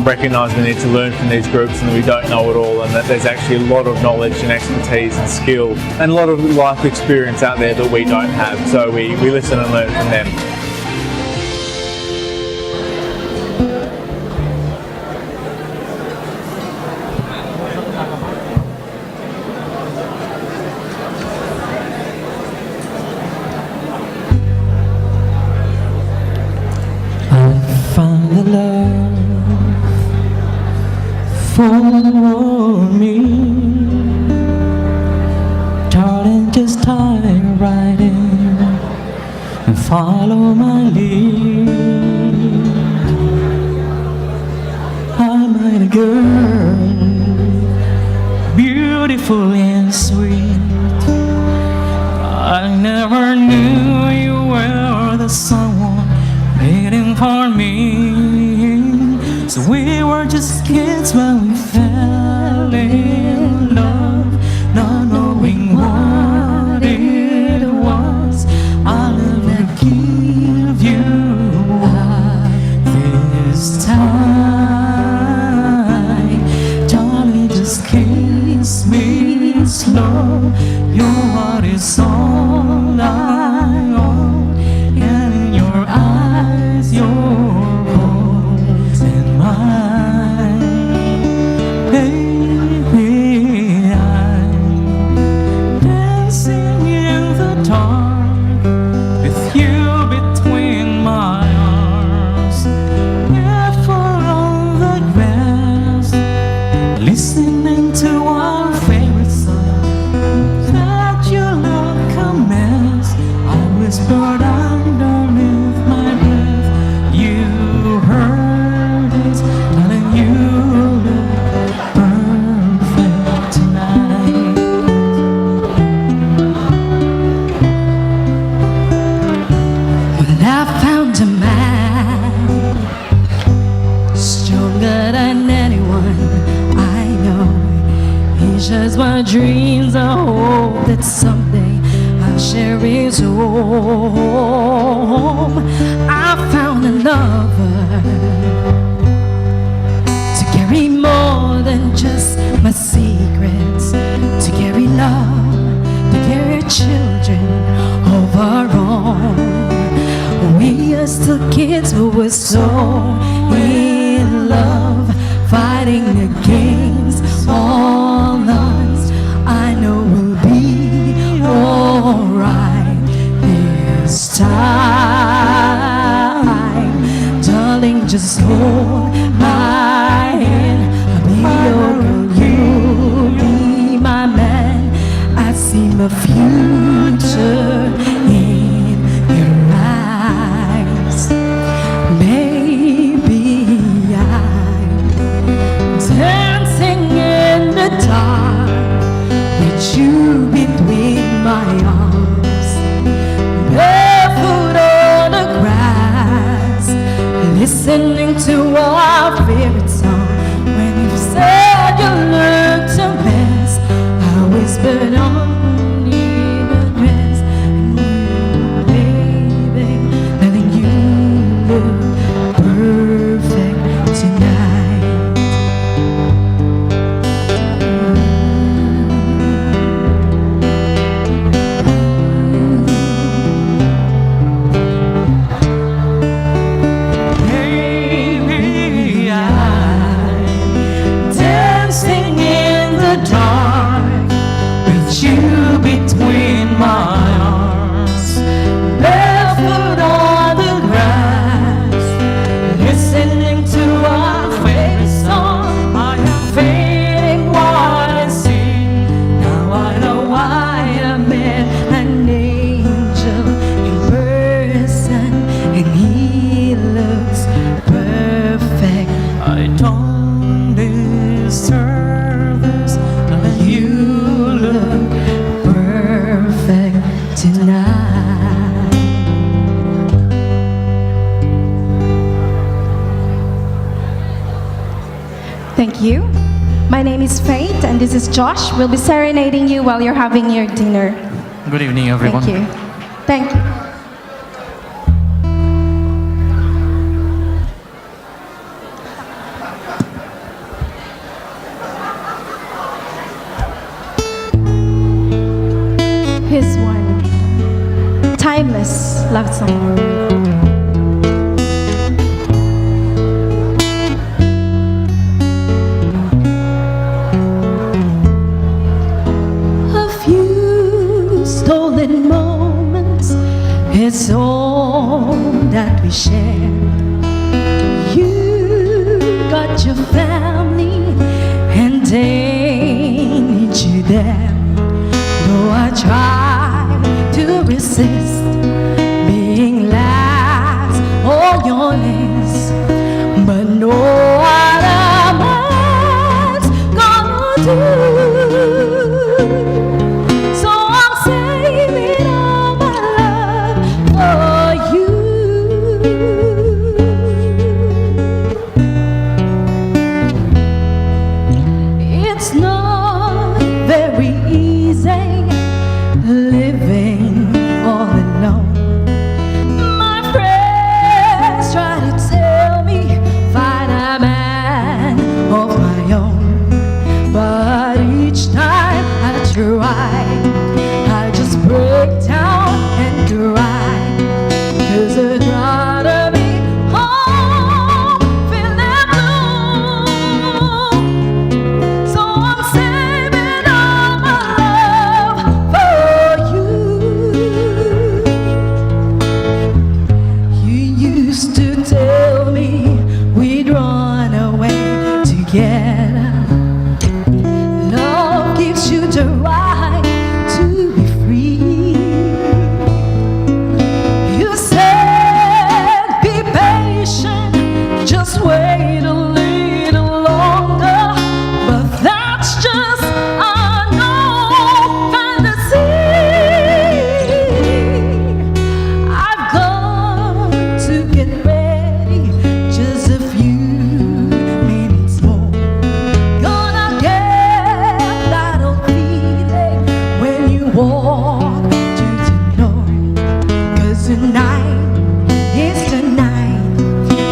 recognise the need to learn from these groups and that we don't know it all, and that there's actually a lot of knowledge and expertise and skill and a lot of life experience out there that we don't have, so we listen and learn from them. For me, darling, just tie right in and follow my lead. I met a girl, beautiful and sweet. I never knew you were the someone waiting for me. So we were just kids when we fell in love, not knowing what it was. I'll never give you up this time. Darling, just kiss me slow. Your heart is all I own, and in your eyes, your listening to our favorite song that you look a mess. I whispered underneath my breath, you heard it, darling, you look perfect tonight. Well, I found a man stronger than anyone. He shares my dreams. I hope that someday I'll share his home. I found a lover to carry more than just my secrets, to carry love, to carry children of our own. We are still kids, but we're so in love, fighting against all odds. I know we'll be alright this time. Darling, just hold my hand. I'll be your girl, you'll be my man. I see my future in your eyes. Maybe dancing in the dark with you between my arms, barefoot on the grass, listening to our favorite song. When you said you looked a mess, I whispered underneath the dress, perfect tonight. Thank you. My name is Faith, and this is Josh. We'll be serenading you while you're having your dinner. Good evening, everyone. Thank you. Thank you. Here's one timeless love song. Stolen moments, it's all that we share. You got your family, and they need you there. Though I try to resist being last on your list, but no other man's gonna do. I just break down and cry, 'cause I'd rather be home feeling blue. So I'm saving all my love for you. You used to tell me we'd run away together. Love gives you the right to be free. You said be patient, just wait a little longer, but that's just an old fantasy. I've got to get ready, just a few minutes more. Gonna get that old feeling when you walk to the door. 'Cause tonight is the night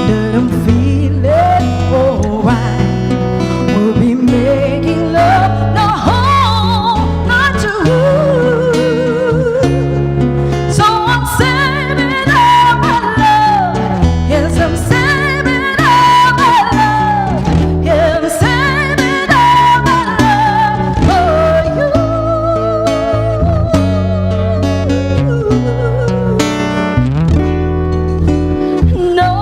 that I'm feeling alright. We'll be making love the whole night too. So I'm saving all my love. Yes, I'm saving all my love. Yeah, I'm saving all my love for you. No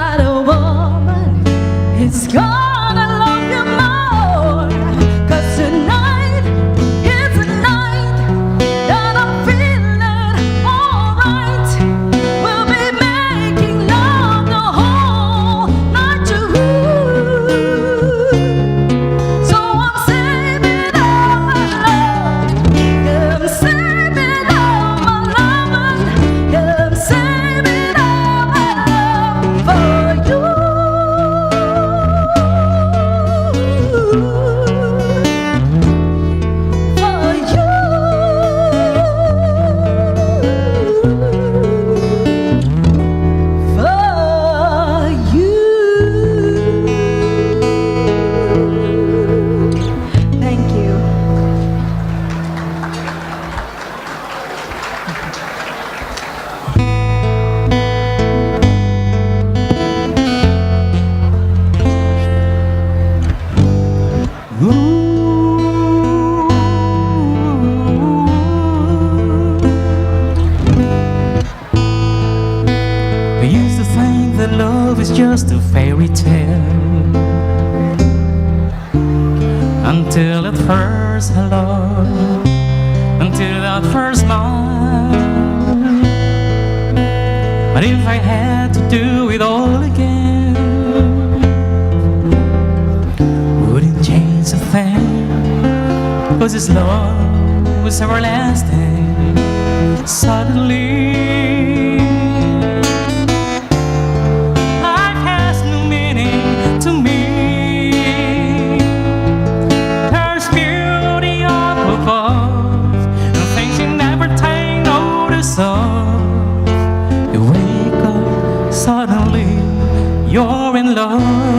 other woman is gonna love you more. 'Cause tonight is the night that I'm feeling alright. We'll be making love the whole night too. So I'm saving all my love. Yeah, I'm saving all my love. Yeah, I'm saving all my love for you. For you. For you. Thank you. I used to think that love is just a fairy tale, until at first hello, until that first smile. But if I had to do it all again, wouldn't change a thing, 'cause it's love was everlasting. Suddenly, life has no meaning to me. There's beauty up above, and things you never take notice of. You wake up, suddenly you're in love.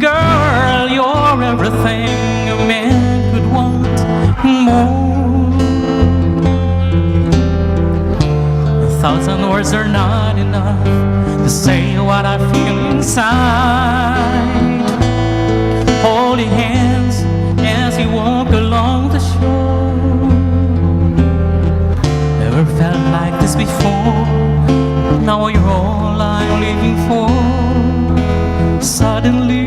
Girl, you're everything a man could want and more. A thousand words are not enough to say what I feel inside. Holding hands as we walk along the shore. Never felt like this before. Now you're all I'm living for. Suddenly,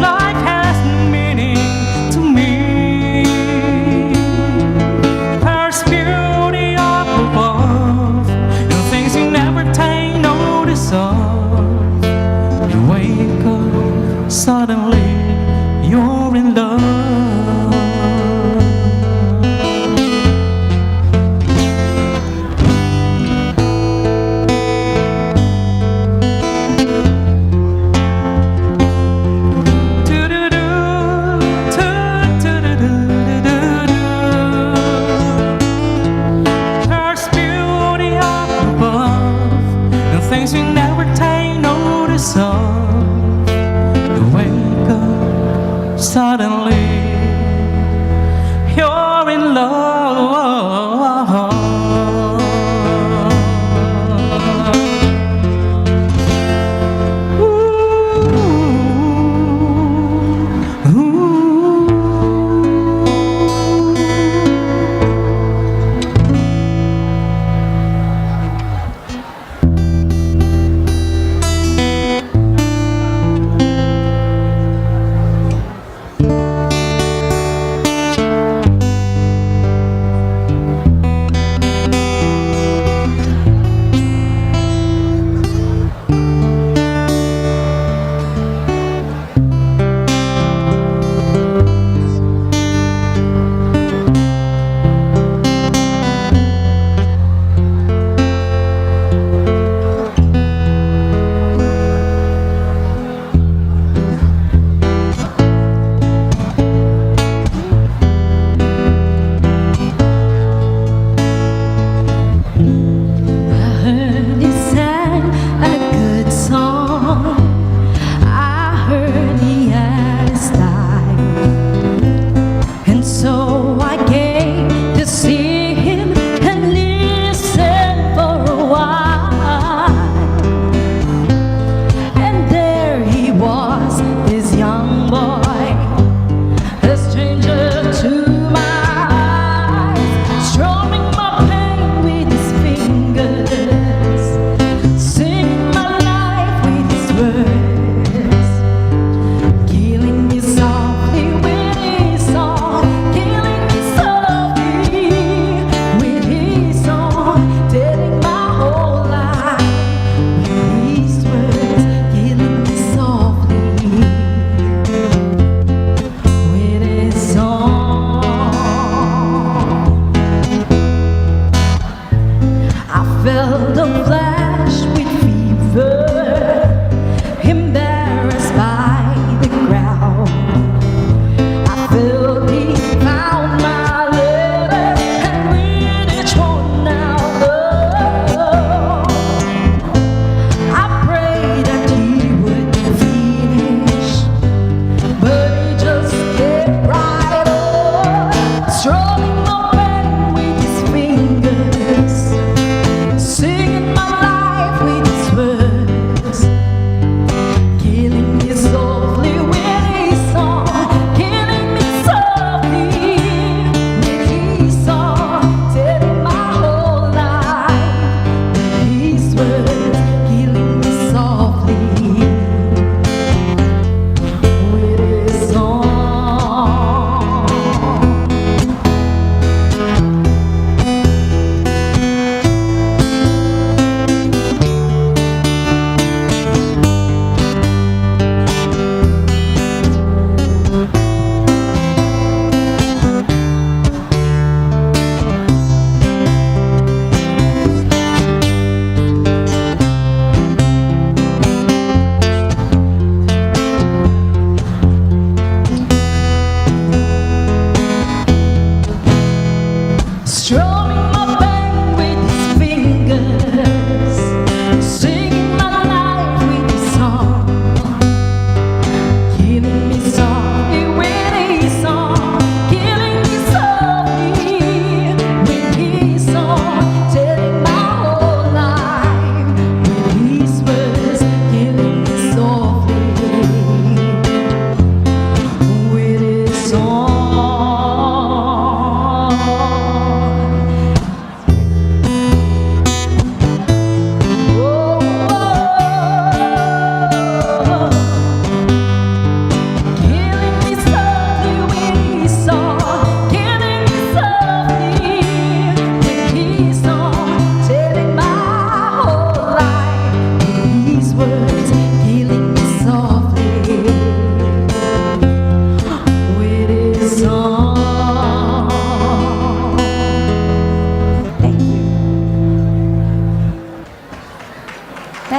life has no meaning to me. There's beauty up above, and things you never take notice of. You wake up, suddenly you're in love. There's beauty up above, and things you never take notice of. You wake up, suddenly you're in love.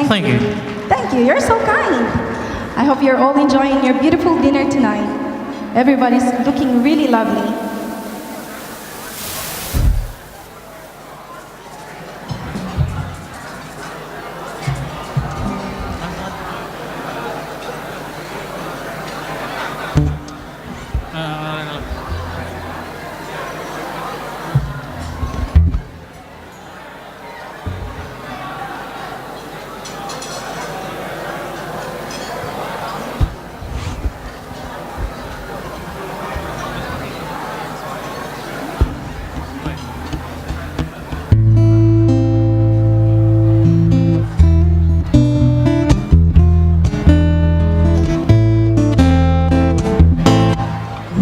Thank you. Thank you. You're so kind. I hope you're all enjoying your beautiful dinner tonight. Everybody's looking really lovely.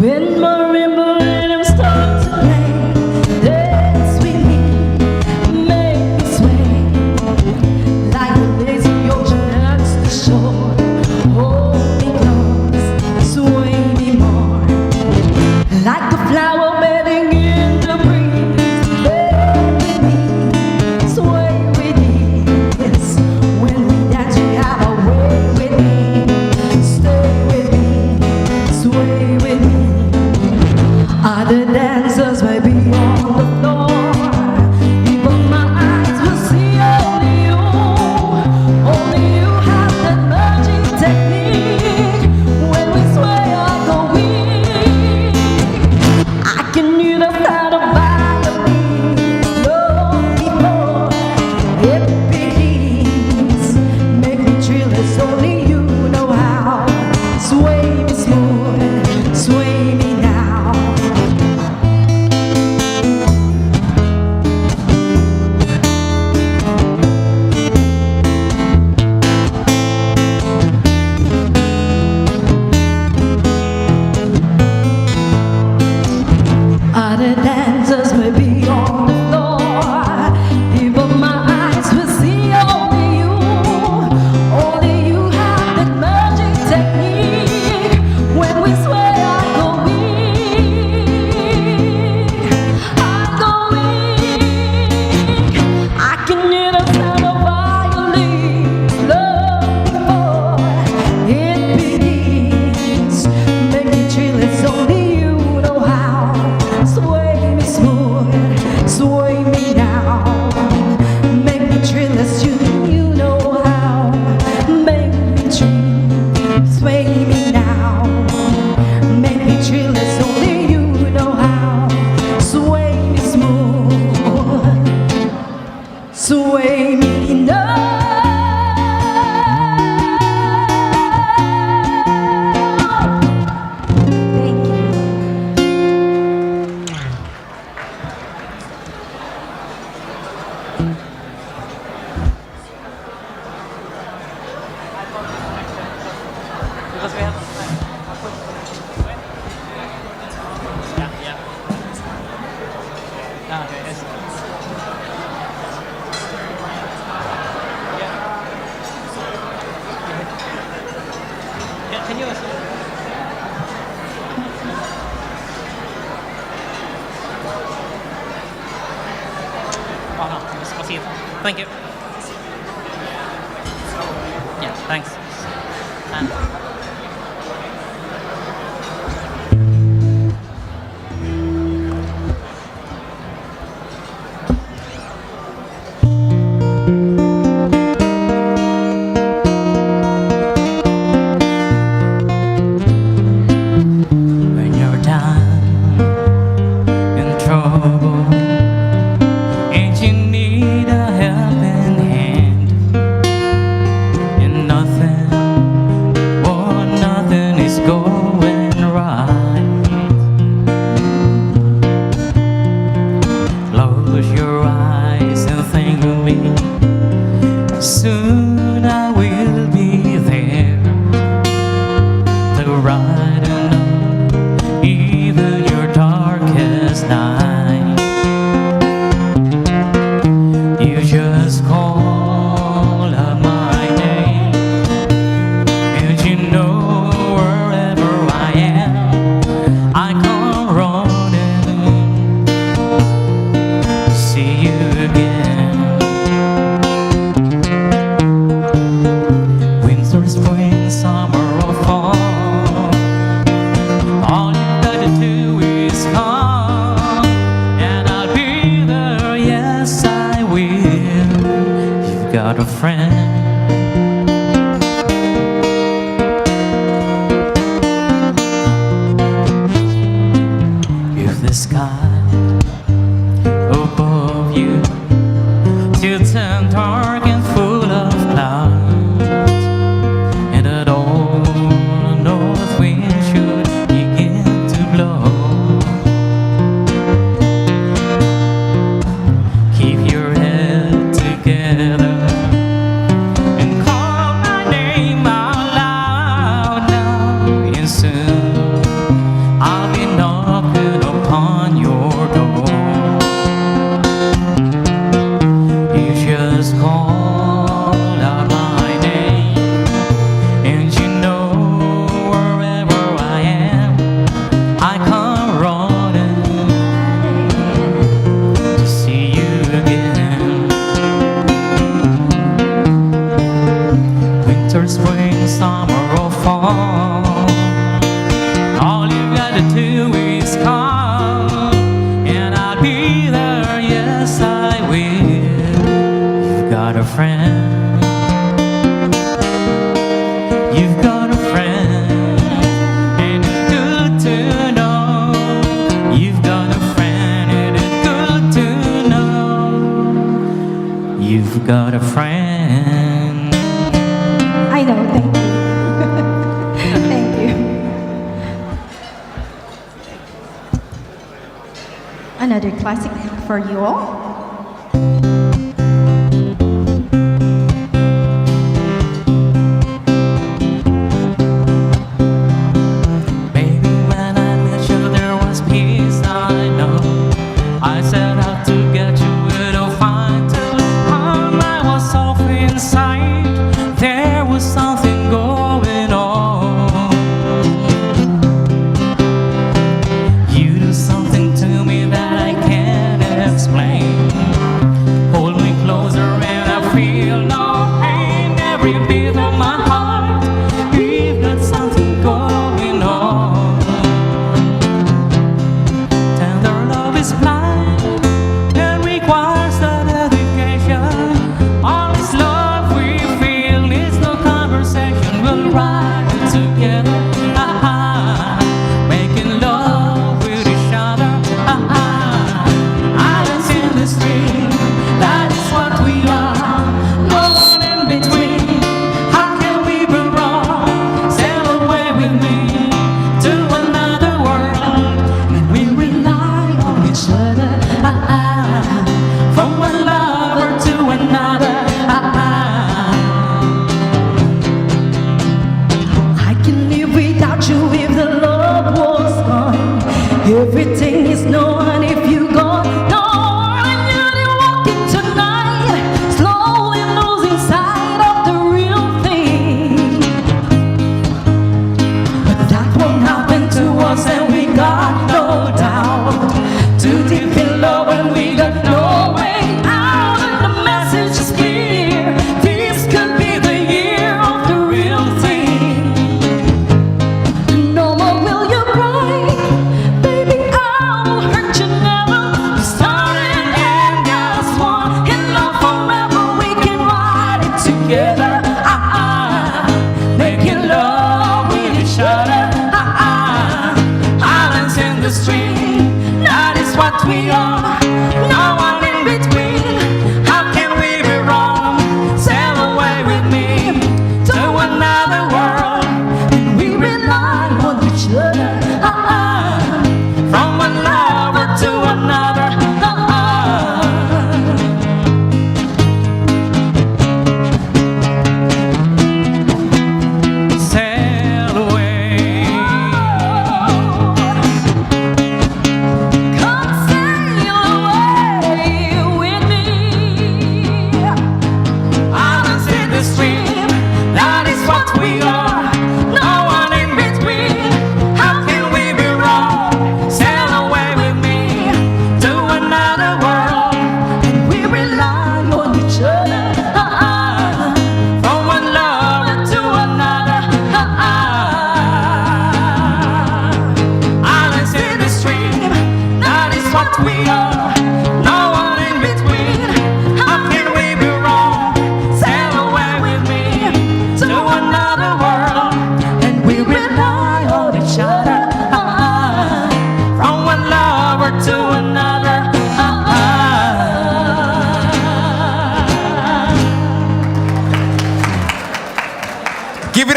When marimba rhythms start to play, dance with me, make me sway, like the lazy ocean hugs the shore. Hold me close, sway me more, like a flower bedding in the breeze. Lay with me, sway with me, yes. When we dance, we have our way with me. Stay with me, sway with me. Other dancers may be on the floor, but my eyes will see only you. Only you have that magic technique. When we sway, I go weak. I can hear the sound of violins long before it begins. Make me thrill as only you know how. Sway me smooth, sway me now. Other dancers may be on the floor, but my eyes will see only you. Only you have that magic technique. When we sway, I go weak. I go weak. I can hear the sound of violins long before it begins. Make me thrill, it's only you know how. Sway me smooth, sway me now. Make me thrill as you know how. Make me thrill, sway me now. Make me thrill as only you know how. Sway me smooth, sway me now. Thank you. Can you Thank you. Yeah, thanks. When you're down in trouble and you need a helping hand, and nothing, oh, nothing is going right. Close your eyes and think of me. Soon I will be there to brighten up even your darkest night. You just call out my name, and you know wherever I am, I come running to see you again. got a friend. If the sky above you still turn dark and full of clouds, and that old north wind should begin to blow, keep your head together and call my name out loud now, and soon I'll be knocking upon your door. You just call out my name, and you know wherever I am, I come running to see you again. Winter, spring, summer, or fall, all you gotta do is come, and I'll be there, yes I will. You've got a friend. You've got a friend, and it's good to know. You've got a friend, and it's good to know. You've got a friend. I know, thank you. Thank you. Another classic for you all. Baby, when I met you, there was peace, I know. I set out to get you, it'll find till come. I was off inside, there was something going on. You do something to me that I can't explain.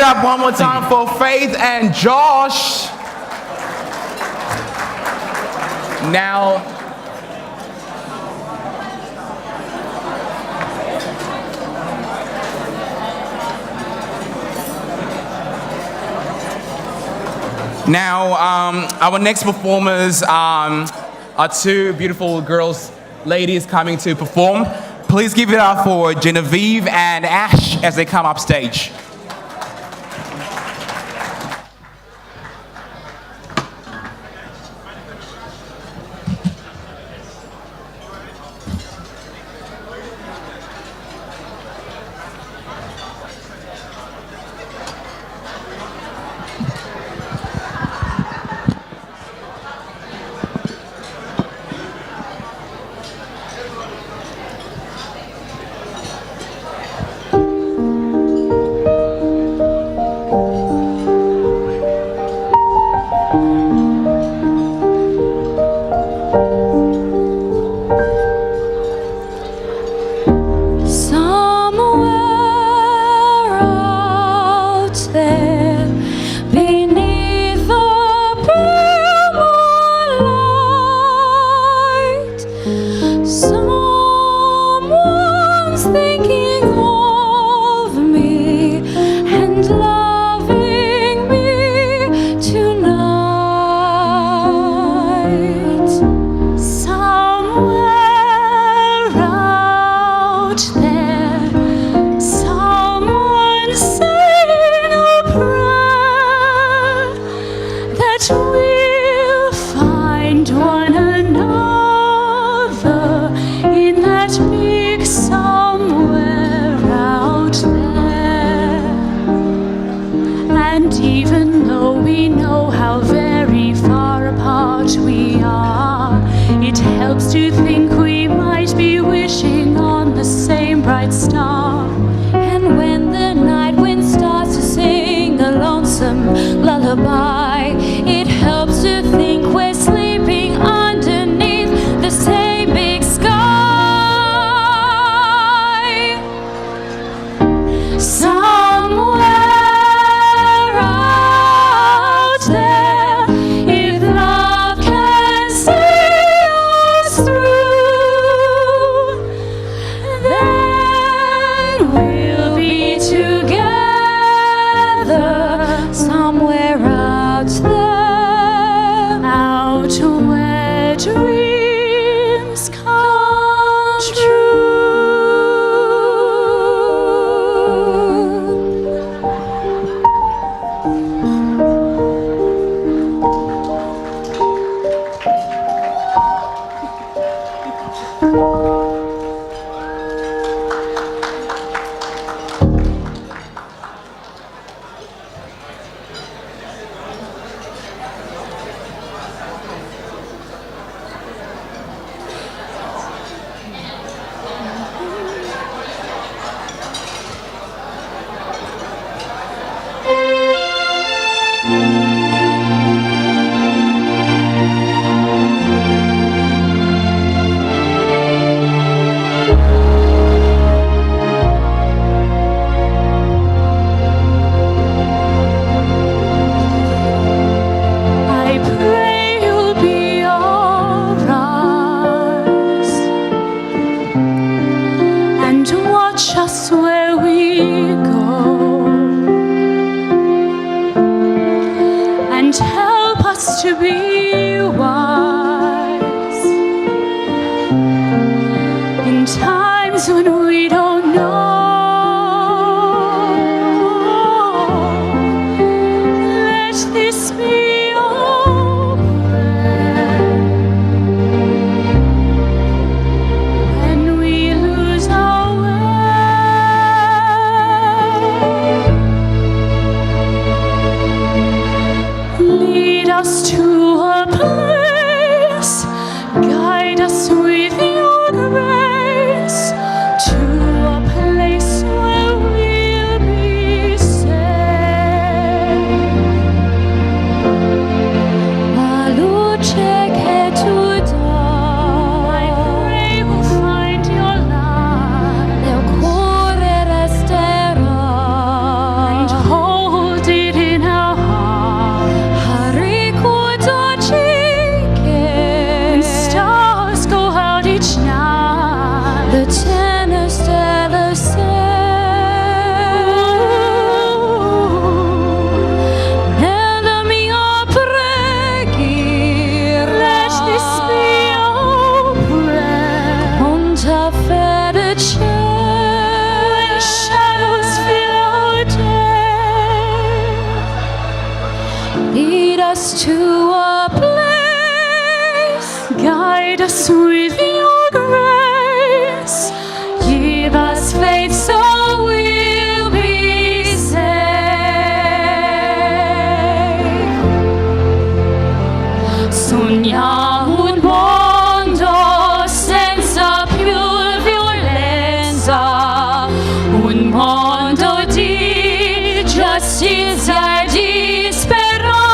up one more time for Faith and Josh. Now, our next performers are two beautiful girls, ladies coming to perform. Please give it up for Genevieve and Ash as they come up stage. Guide us with your grace to a place le tennis de le to a place, guide us with your grace, give us faith so we'll be safe. Sogna un mondo senza più violenza, un mondo di giustizia e di speranza.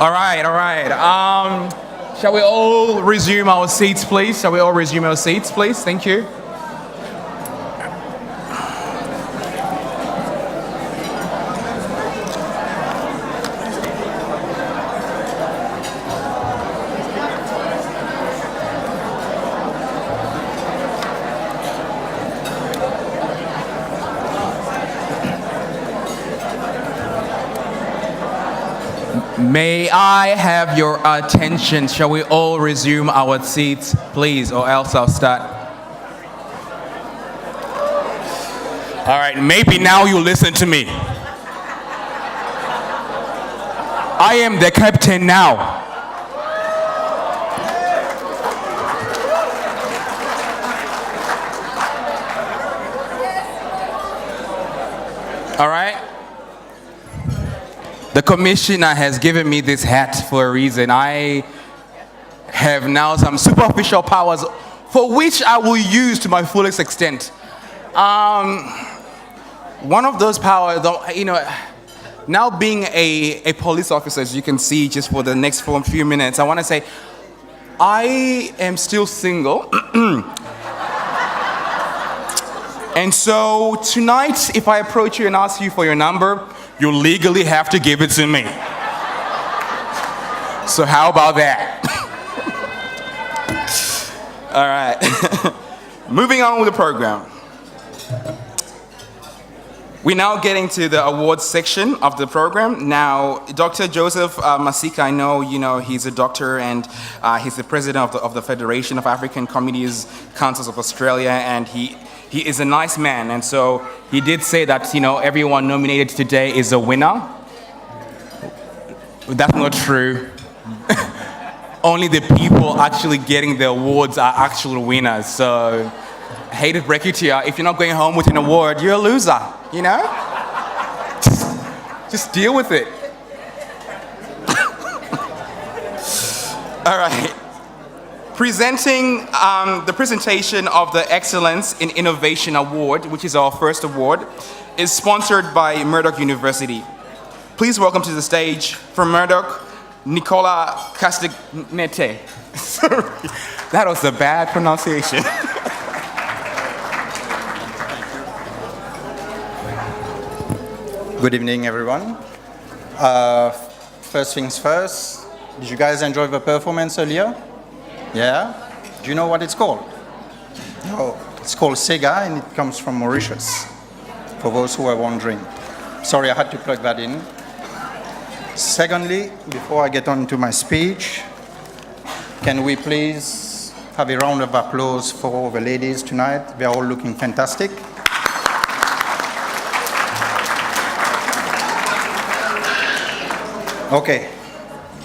All right. Shall we all resume our seats, please? Thank you. May I have your attention? Shall we all resume our seats, please, or else I'll start. All right, maybe now you listen to me. I am the captain now. All right? The commissioner has given me this hat for a reason. I have now some superficial powers for which I will use to my fullest extent. One of those powers, now being a police officer, as you can see, just for the next few minutes, I want to say, I am still single. And so tonight, if I approach you and ask you for your number, you legally have to give it to me. So how about that? All right. Moving on with the program. We're now getting to the awards section of the program. Now, Dr. Joseph Masika, I know he's a doctor and he's the president of the Federation of African Communities Councils of Australia, and he is a nice man, and so he did say that everyone nominated today is a winner. That's not true. Only the people actually getting the awards are actual winners. So, I hate to break it to you, if you're not going home with an award, you're a loser. Just deal with it. All right. Presenting the presentation of the Excellence in Innovation Award, which is our first award, is sponsored by Murdoch University. Please welcome to the stage from Murdoch, Nicola Castagnete. Sorry, that was a bad pronunciation. Good evening, everyone. First things first, did you guys enjoy the performance earlier? Yeah? Do you know what it's called? No, it's called Sega, and it comes from Mauritius, for those who are wondering. Sorry, I had to plug that in. Secondly, before I get on to my speech, can we please have a round of applause for the ladies tonight? They're all looking fantastic. Okay,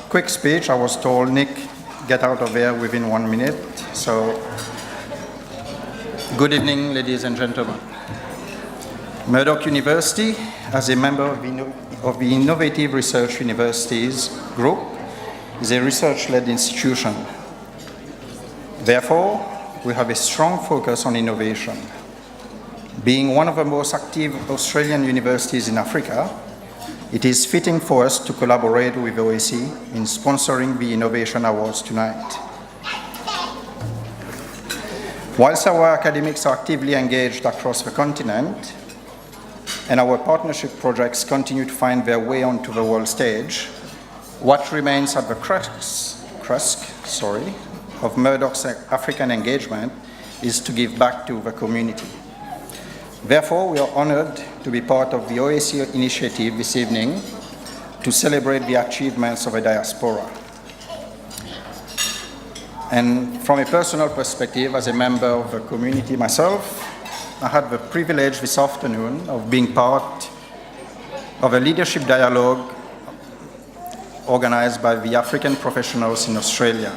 quick speech. I was told, Nick, get out of there within 1 minute. So, good evening, ladies and gentlemen. Murdoch University, as a member of the Innovative Research Universities Group, is a research-led institution. Therefore, we have a strong focus on innovation. Being one of the most active Australian universities in Africa, it is fitting for us to collaborate with OAC in sponsoring the Innovation Awards tonight. Whilst our academics are actively engaged across the continent, and our partnership projects continue to find their way onto the world stage, what remains at the crux of Murdoch's African engagement is to give back to the community. Therefore, we are honored to be part of the OAC initiative this evening to celebrate the achievements of a diaspora. And from a personal perspective, as a member of the community myself, I had the privilege this afternoon of being part of a leadership dialogue organized by the African professionals in Australia.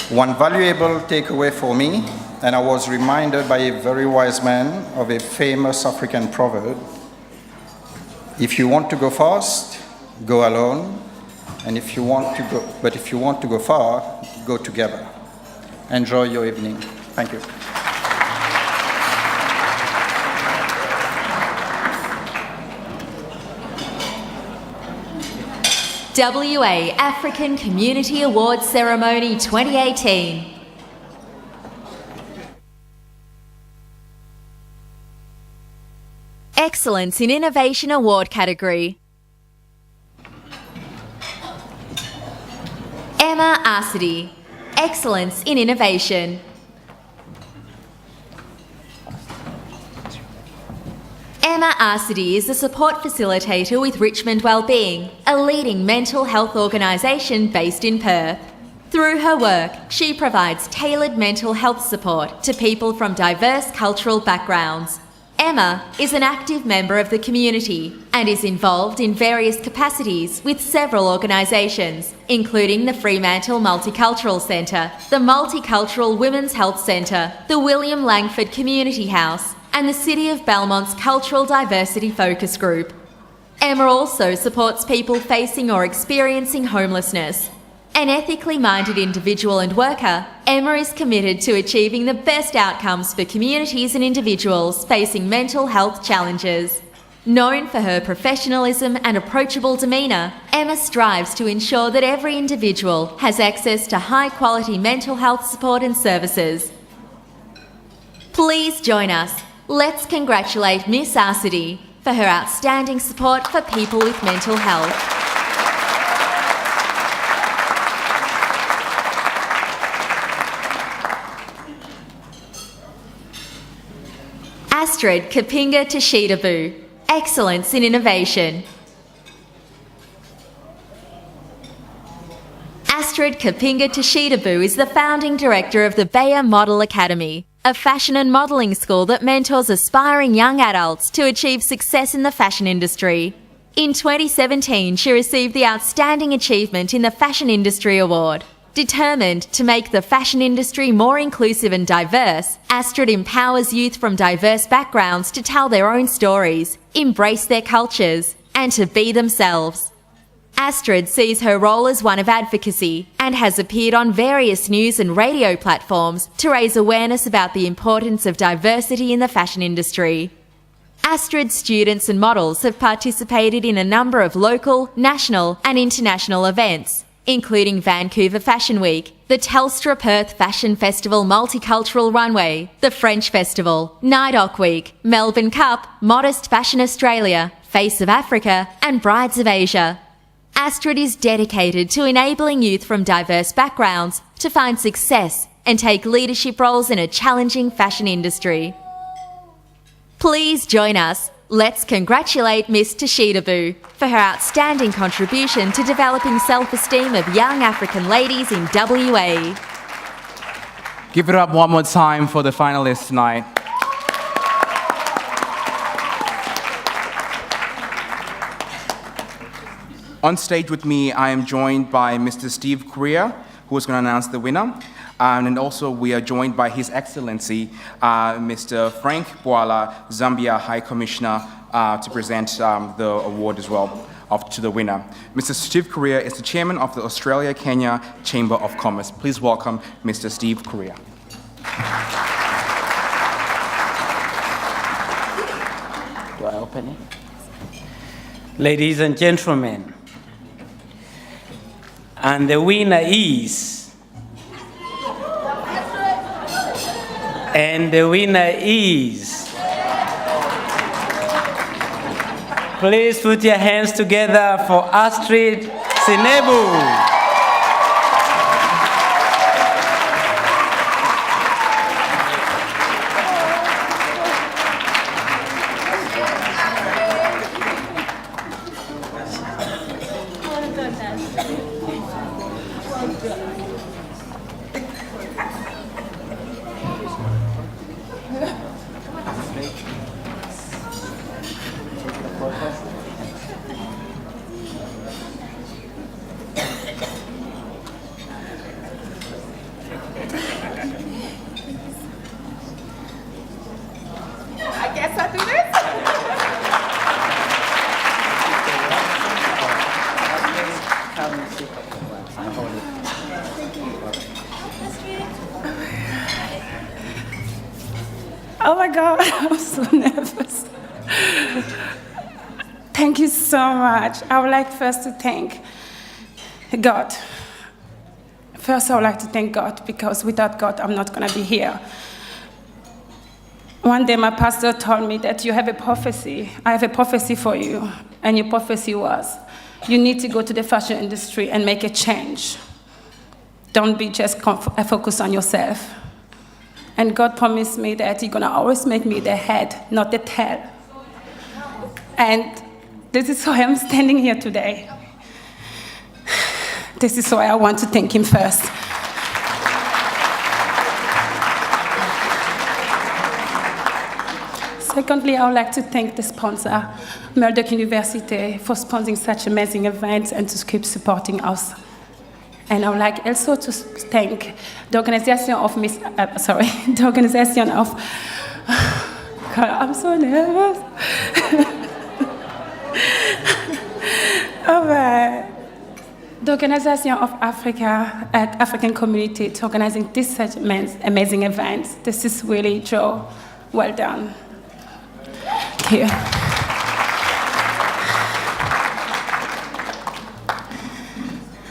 One valuable takeaway for me, and I was reminded by a very wise man of a famous African proverb: if you want to go fast, go alone, and if you want to go far, go together. Enjoy your evening. Thank you. WA African Community Awards Ceremony 2018. Excellence in Innovation Award category. Emma Arsity, Excellence in Innovation. Emma Arsity is a support facilitator with Richmond Wellbeing, a leading mental health organisation based in Perth. Through her work, she provides tailored mental health support to people from diverse cultural backgrounds. Emma is an active member of the community and is involved in various capacities with several organisations, including the Fremantle Multicultural Centre, the Multicultural Women's Health Centre, the William Langford Community House, and the City of Belmont's Cultural Diversity Focus Group. Emma also supports people facing or experiencing homelessness. An ethically minded individual and worker, Emma is committed to achieving the best outcomes for communities and individuals facing mental health challenges. Known for her professionalism and approachable demeanour, Emma strives to ensure that every individual has access to high-quality mental health support and services. Please join us. Let's congratulate Miss Arsity for her outstanding support for people with mental health. Astrid Kapinga Tashidabu, Excellence in Innovation. Astrid Kapinga Tashidabu is the founding director of the Bayer Model Academy, a fashion and modelling school that mentors aspiring young adults to achieve success in the fashion industry. In 2017, she received the Outstanding Achievement in the Fashion Industry Award. Determined to make the fashion industry more inclusive and diverse, Astrid empowers youth from diverse backgrounds to tell their own stories, embrace their cultures, and to be themselves. Astrid sees her role as one of advocacy and has appeared on various news and radio platforms to raise awareness about the importance of diversity in the fashion industry. Astrid's students and models have participated in a number of local, national, and international events, including Vancouver Fashion Week, the Telstra Perth Fashion Festival Multicultural Runway, the French Festival, NIDOC Week, Melbourne Cup, Modest Fashion Australia, Face of Africa, and Brides of Asia. Astrid is dedicated to enabling youth from diverse backgrounds to find success and take leadership roles in a challenging fashion industry. Please join us. Let's congratulate Miss Tashidabu for her outstanding contribution to developing self-esteem of young African ladies in WA. Give it up one more time for the finalists tonight. On stage with me, I am joined by Mr. Steve Correa, who is going to announce the winner. And also we are joined by His Excellency, Mr. Frank Bwala, Zambia High Commissioner, to present the award as well to the winner. Mr. Steve Correa is the Chairman of the Australia-Kenya Chamber of Commerce. Please welcome Mr. Steve Correa. Do I open it? Ladies and gentlemen, and the winner is... And the winner is... Please put your hands together for Astrid Sinebu. Oh my God, I'm so nervous. Thank you so much. I would like first to thank God. First, I would like to thank God, because without God, I'm not going to be here. One day, my pastor told me that you have a prophecy. I have a prophecy for you. And your prophecy was, you need to go to the fashion industry and make a change. Don't be just focused on yourself. And God promised me that He's going to always make me the head, not the tail. And this is why I'm standing here today. This is why I want to thank Him first. Secondly, I would like to thank the sponsor, Murdoch University, for sponsoring such amazing events and to keep supporting us. And I would like also to thank the organization of the organization of, God, I'm so nervous. The organization of African community to organizing this such amazing events. This is really, Joe, well done. Thank you.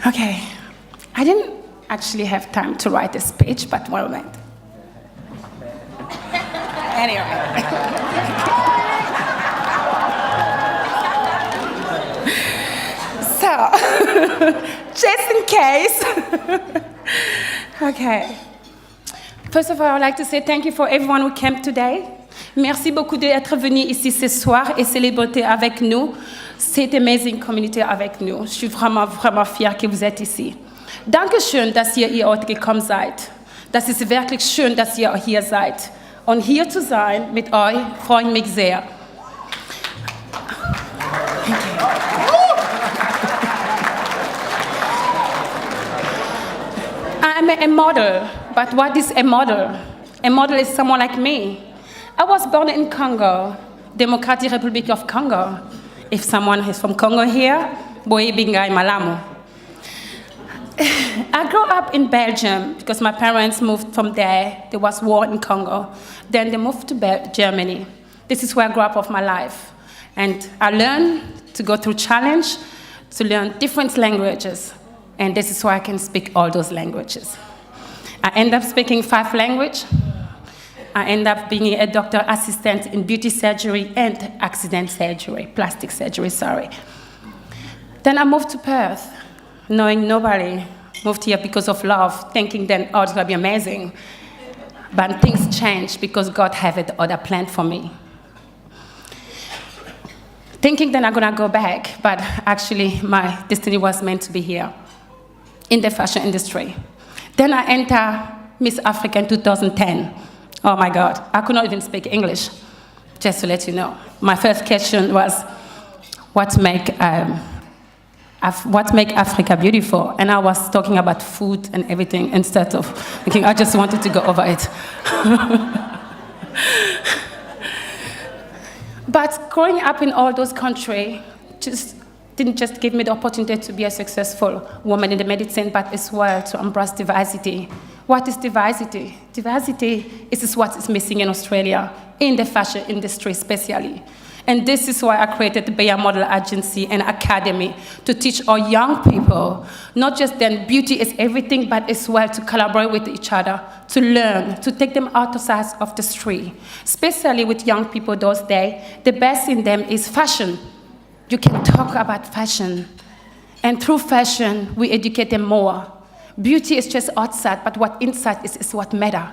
Okay, I didn't actually have time to write a speech, but one moment. Anyway. So, just in case. Okay. First of all, I would like to say thank you for everyone who came today. Merci beaucoup d'être venu ici ce soir et célébrer avec nous cette amazing community avec nous. Je suis vraiment, vraiment fière que vous êtes ici. Dankeschön, dass ihr hier heute gekommen seid. Das ist wirklich schön, dass ihr hier seid. Und hier zu sein mit euch freut mich sehr. I'm a model, but what is a model? A model is someone like me. I was born in Congo, Democratic Republic of Congo. If someone is from Congo here, boy bingai malamu. I grew up in Belgium because my parents moved from there. There was war in Congo. Then they moved to Germany. This is where I grew up of my life. And I learned to go through challenge, to learn different languages. And this is why I can speak all those languages. I end up speaking 5 languages. I end up being a doctor assistant in beauty surgery and accident surgery, plastic surgery, sorry. Then I moved to Perth, knowing nobody. Moved here because of love, thinking then, oh, it's gonna be amazing. But things changed because God had another plan for me. Thinking then I'm gonna go back, but actually my destiny was meant to be here in the fashion industry. Then I enter Miss Africa in 2010. Oh my God, I could not even speak English, just to let you know. My first question was, what make Africa beautiful? And I was talking about food and everything instead of thinking, I just wanted to go over it. But growing up in all those countries didn't just give me the opportunity to be a successful woman in the medicine, but as well to embrace diversity. What is diversity? Diversity is what is missing in Australia, in the fashion industry especially. And this is why I created the WAACA Model Agency and Academy to teach our young people, not just then beauty is everything, but as well to collaborate with each other, to learn, to take them outside of the street. Especially with young people those days, the best in them is fashion. You can talk about fashion. And through fashion, we educate them more. Beauty is just outside, but what inside is what matters.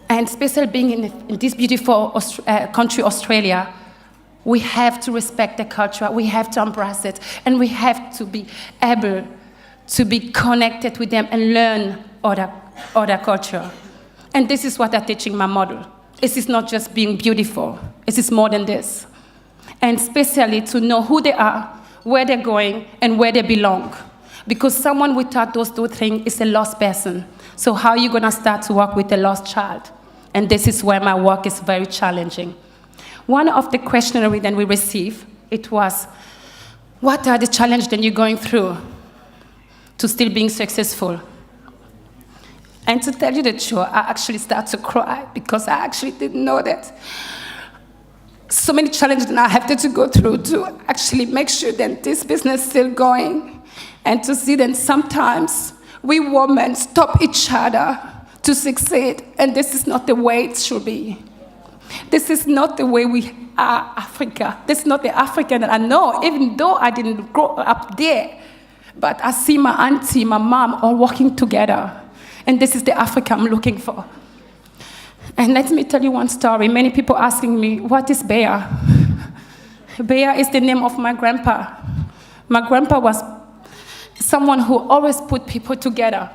And especially being in this beautiful country, Australia, we have to respect the culture, we have to embrace it, and we have to be able to be connected with them and learn other culture. And this is what I'm teaching my model. It is not just being beautiful, it is more than this. And especially to know who they are, where they're going, and where they belong. Because someone without those 2 things is a lost person. So how are you gonna start to work with a lost child? And this is where my work is very challenging. One of the questionnaires that we received, it was, what are the challenges that you're going through to still being successful? And to tell you the truth, I actually started to cry because I actually didn't know that so many challenges that I have to go through to actually make sure that this business is still going, and to see that sometimes we women stop each other to succeed, and this is not the way it should be. This is not the way we are Africa. This is not the African that I know, even though I didn't grow up there. But I see my auntie, my mom, all working together. And this is the Africa I'm looking for. And let me tell you one story. Many people asking me, what is Bea? Bea is the name of my grandpa. My grandpa was someone who always put people together.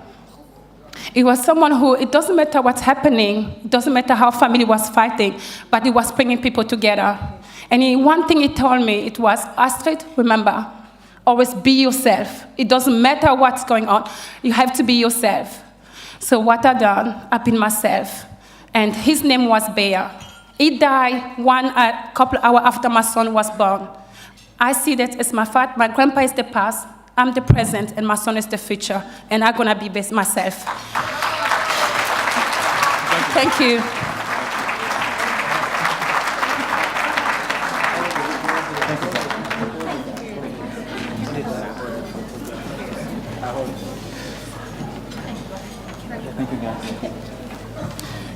It was someone who, it doesn't matter what's happening, it doesn't matter how family was fighting, but he was bringing people together. And one thing he told me, it was, Astrid, remember, always be yourself. It doesn't matter what's going on, you have to be yourself. So what I done, I've been myself. And his name was Bea. He died a couple hours after my son was born. I see that as my father, my grandpa is the past, I'm the present, and my son is the future, and I'm gonna be myself. Thank you.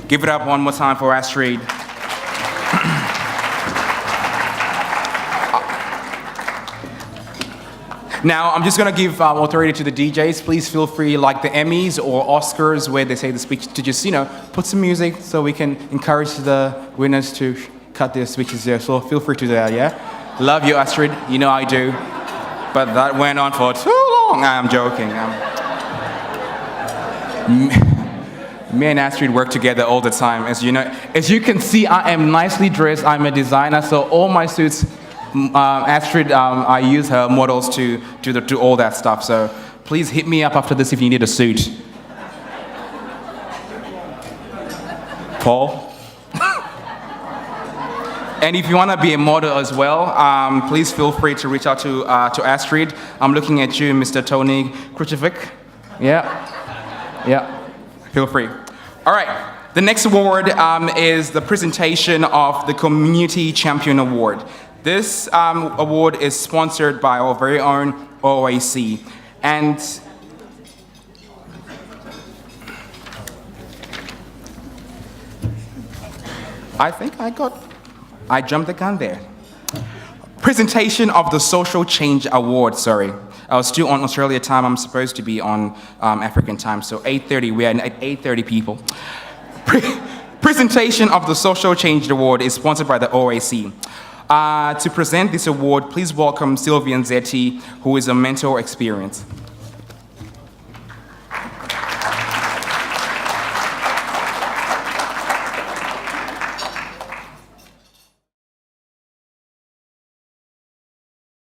Give it up one more time for Astrid. Now, I'm just going to give authority to the DJs. Please feel free, like the Emmys or Oscars, where they say the speech, to just, put some music so we can encourage the winners to cut their speeches there. So feel free to do that, yeah? Love you, Astrid. You know I do. But that went on for too long. I'm joking. Me and Astrid work together all the time. As you can see, I am nicely dressed. I'm a designer, so all my suits, Astrid, I use her models to do all that stuff. So please hit me up after this if you need a suit. Paul? And if you want to be a model as well, please feel free to reach out to Astrid. I'm looking at you, Mr. Tony Krucevic. Yeah. Feel free. All right. The next award is the presentation of the Community Champion Award. This award is sponsored by our very own OAC. And I think I jumped the gun there. Presentation of the Social Change Award, sorry. I was still on Australia time. I'm supposed to be on African time, so 8:30. We are at 8:30, people. Presentation of the Social Change Award is sponsored by the OAC. To present this award, please welcome Sylvia Nzetti, who is a mentor experience.